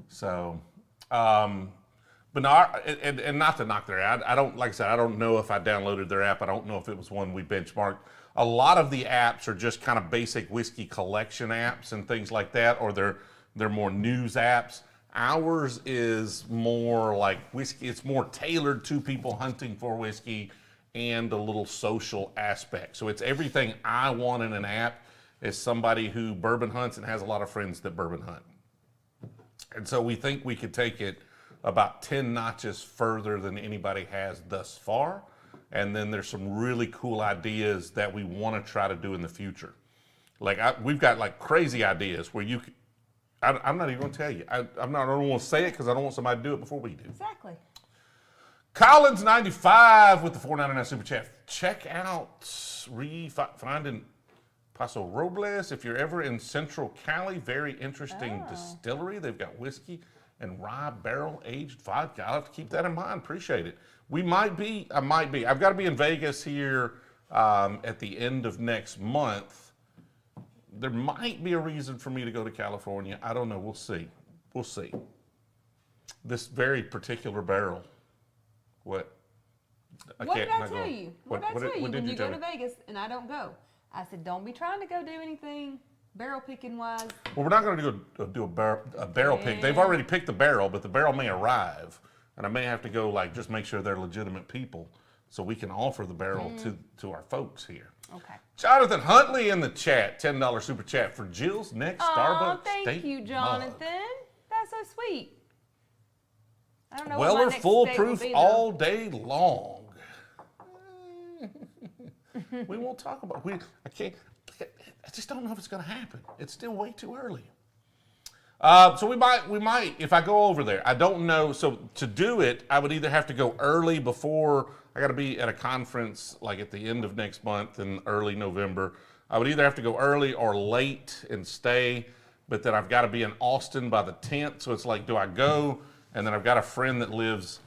[SPEAKER 1] So, but no, and not to knock their app. I don't, like I said, I don't know if I downloaded their app. I don't know if it was one we benchmarked. A lot of the apps are just kind of basic whiskey collection apps and things like that, or they're more news apps. Ours is more like whiskey. It's more tailored to people hunting for whiskey and a little social aspect. So it's everything I want in an app as somebody who bourbon hunts and has a lot of friends that bourbon hunt. And so we think we could take it about 10 notches further than anybody has thus far. And then there's some really cool ideas that we want to try to do in the future. Like we've got like crazy ideas where I'm not even going to tell you. I don't want to say it because I don't want somebody to do it before we do.
[SPEAKER 3] Exactly.
[SPEAKER 1] Collins95 with the $4.99 Super Chat. Check out finding Paso Robles. If you're ever in Central Cali, very interesting distillery. They've got whiskey and rye barrel-aged vodka. I'll have to keep that in mind. Appreciate it. I might be. I've got to be in Vegas here at the end of next month. There might be a reason for me to go to California. I don't know. We'll see. We'll see. This very particular barrel. What?
[SPEAKER 3] What did I tell you? What did I tell you when you go
[SPEAKER 1] tell
[SPEAKER 3] to Vegas and I don't go? I said, don't be trying to go do anything barrel picking wise.
[SPEAKER 1] Well, we're not going to do a barrel pick. They've already picked the barrel, but the barrel may arrive, and I may have to go just make sure they're legitimate people, so we can offer the barrel to our folks here.
[SPEAKER 3] Okay.
[SPEAKER 1] Jonathan Huntley in the chat, $10 super chat for Jill's next Starbucks
[SPEAKER 3] thank
[SPEAKER 1] steak
[SPEAKER 3] you, Jonathan.
[SPEAKER 1] mug.
[SPEAKER 3] That's so sweet. I don't know.
[SPEAKER 1] Weller
[SPEAKER 3] what my next
[SPEAKER 1] foolproof
[SPEAKER 3] steak will be,
[SPEAKER 1] all day long. We won't talk about. I just don't know if it's going to happen. It's still way too early. So we might, if I go over there. I don't know. So to do it, I would either have to go early before. I got to be at a conference like at the end of next month in early November. I would either have to go early or late and stay, but then I've got to be in Austin by the 10th. So it's like, do I go? And then I've got a friend that lives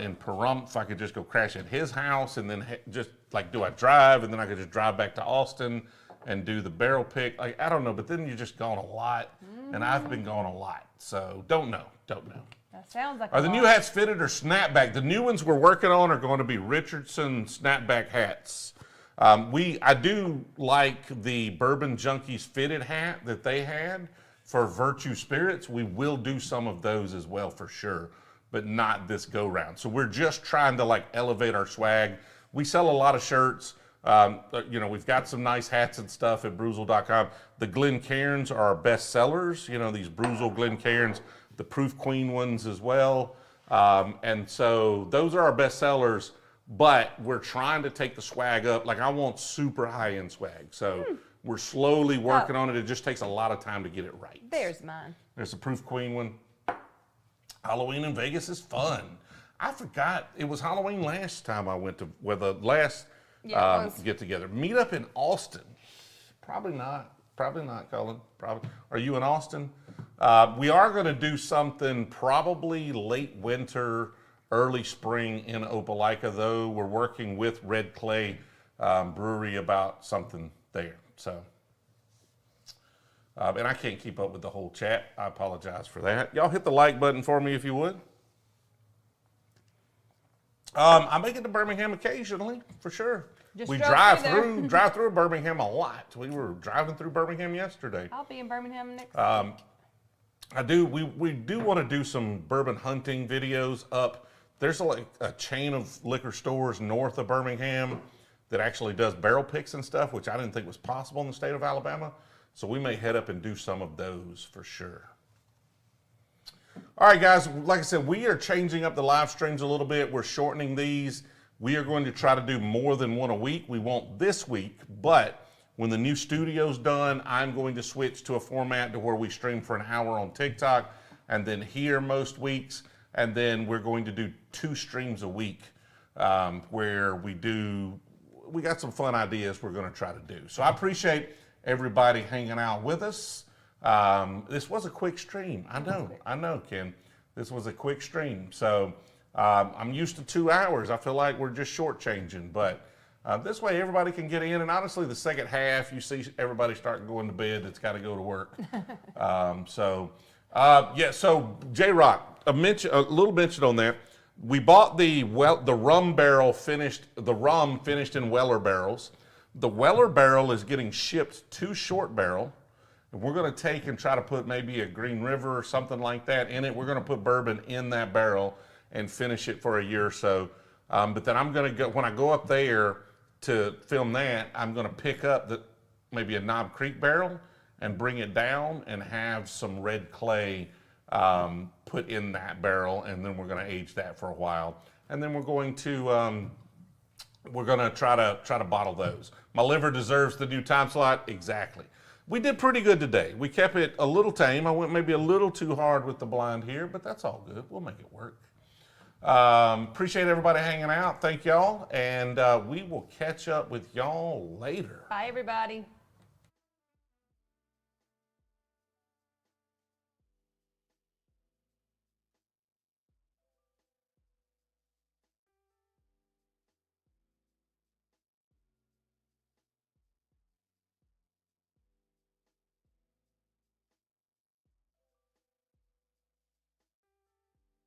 [SPEAKER 1] in Pahrump. I could just go crash at his house, and then just do I drive? And then I could just drive back to Austin and do the barrel pick. I don't know, but then you're just gone a lot, and I've been gone a lot. So don't know.
[SPEAKER 3] That sounds like
[SPEAKER 1] Are the new hats fitted or snapback? The new ones we're working on are going to be Richardson snapback hats. I do like the Bourbon Junkies fitted hat that they had for Virtue Spirits. We will do some of those as well for sure, but not this go round. So we're just trying to elevate our swag. We sell a lot of shirts. We've got some nice hats and stuff at Brewzle.com. The Glencairns are our best sellers. These Brewzle Glencairns, the Proof Queen ones as well. And so those are our best sellers. but we're trying to take the swag up. Like I want super high-end swag. So we're slowly working on it. It just takes a lot of time to get it right.
[SPEAKER 3] There's mine.
[SPEAKER 1] There's a Proof Queen one. Halloween in Vegas is fun. I forgot it was Halloween last time I went to the last get together. Meet up in Austin. Probably not, Colin. Probably. Are you in Austin? We are going to do something probably late winter, early spring in Opelika, though. We're working with Red Clay Brewery about something there. So, and I can't keep up with the whole chat. I apologize for that. Y'all hit the like button for me if you would. I make it to Birmingham occasionally, for sure. We drive through Birmingham a lot. We were driving through Birmingham yesterday.
[SPEAKER 3] I'll be in Birmingham next week.
[SPEAKER 1] We do want to do some bourbon hunting videos up. There's a chain of liquor stores north of Birmingham that actually does barrel picks and stuff, which I didn't think was possible in the state of Alabama. So we may head up and do some of those for sure. All right, guys, like I said, we are changing up the live streams a little bit. We're shortening these. We are going to try to do more than one a week. We won't this week, but when the new studio's done, I'm going to switch to a format to where we stream for an hour on TikTok and then here most weeks. And then we're going to do 2 streams a week where we got some fun ideas we're going to try to do. So I appreciate everybody hanging out with us. This was a quick stream. I know, Ken. This was a quick stream. So I'm used to 2 hours. I feel like we're just shortchanging, but this way everybody can get in. And honestly, the second half, you see everybody starting going to bed that's got to go to work. So J-Rock, a little mention on that. We bought the rum finished in Weller barrels. The Weller barrel is getting shipped to Short Barrel. And we're going to take and try to put maybe a Green River or something like that in it. We're going to put bourbon in that barrel and finish it for a year or so. But then I'm going to go, when I go up there to film that, I'm going to pick up maybe a Knob Creek barrel and bring it down and have some red clay put in that barrel, and then we're going to age that for a while. And then we're going to try to bottle those. My liver deserves the new time slot. Exactly. We did pretty good today. We kept it a little tame. I went maybe a little too hard with the blind here, but that's all good. We'll make it work. Appreciate everybody hanging out. Thank y'all. And we will catch up with y'all later.
[SPEAKER 3] Bye, everybody.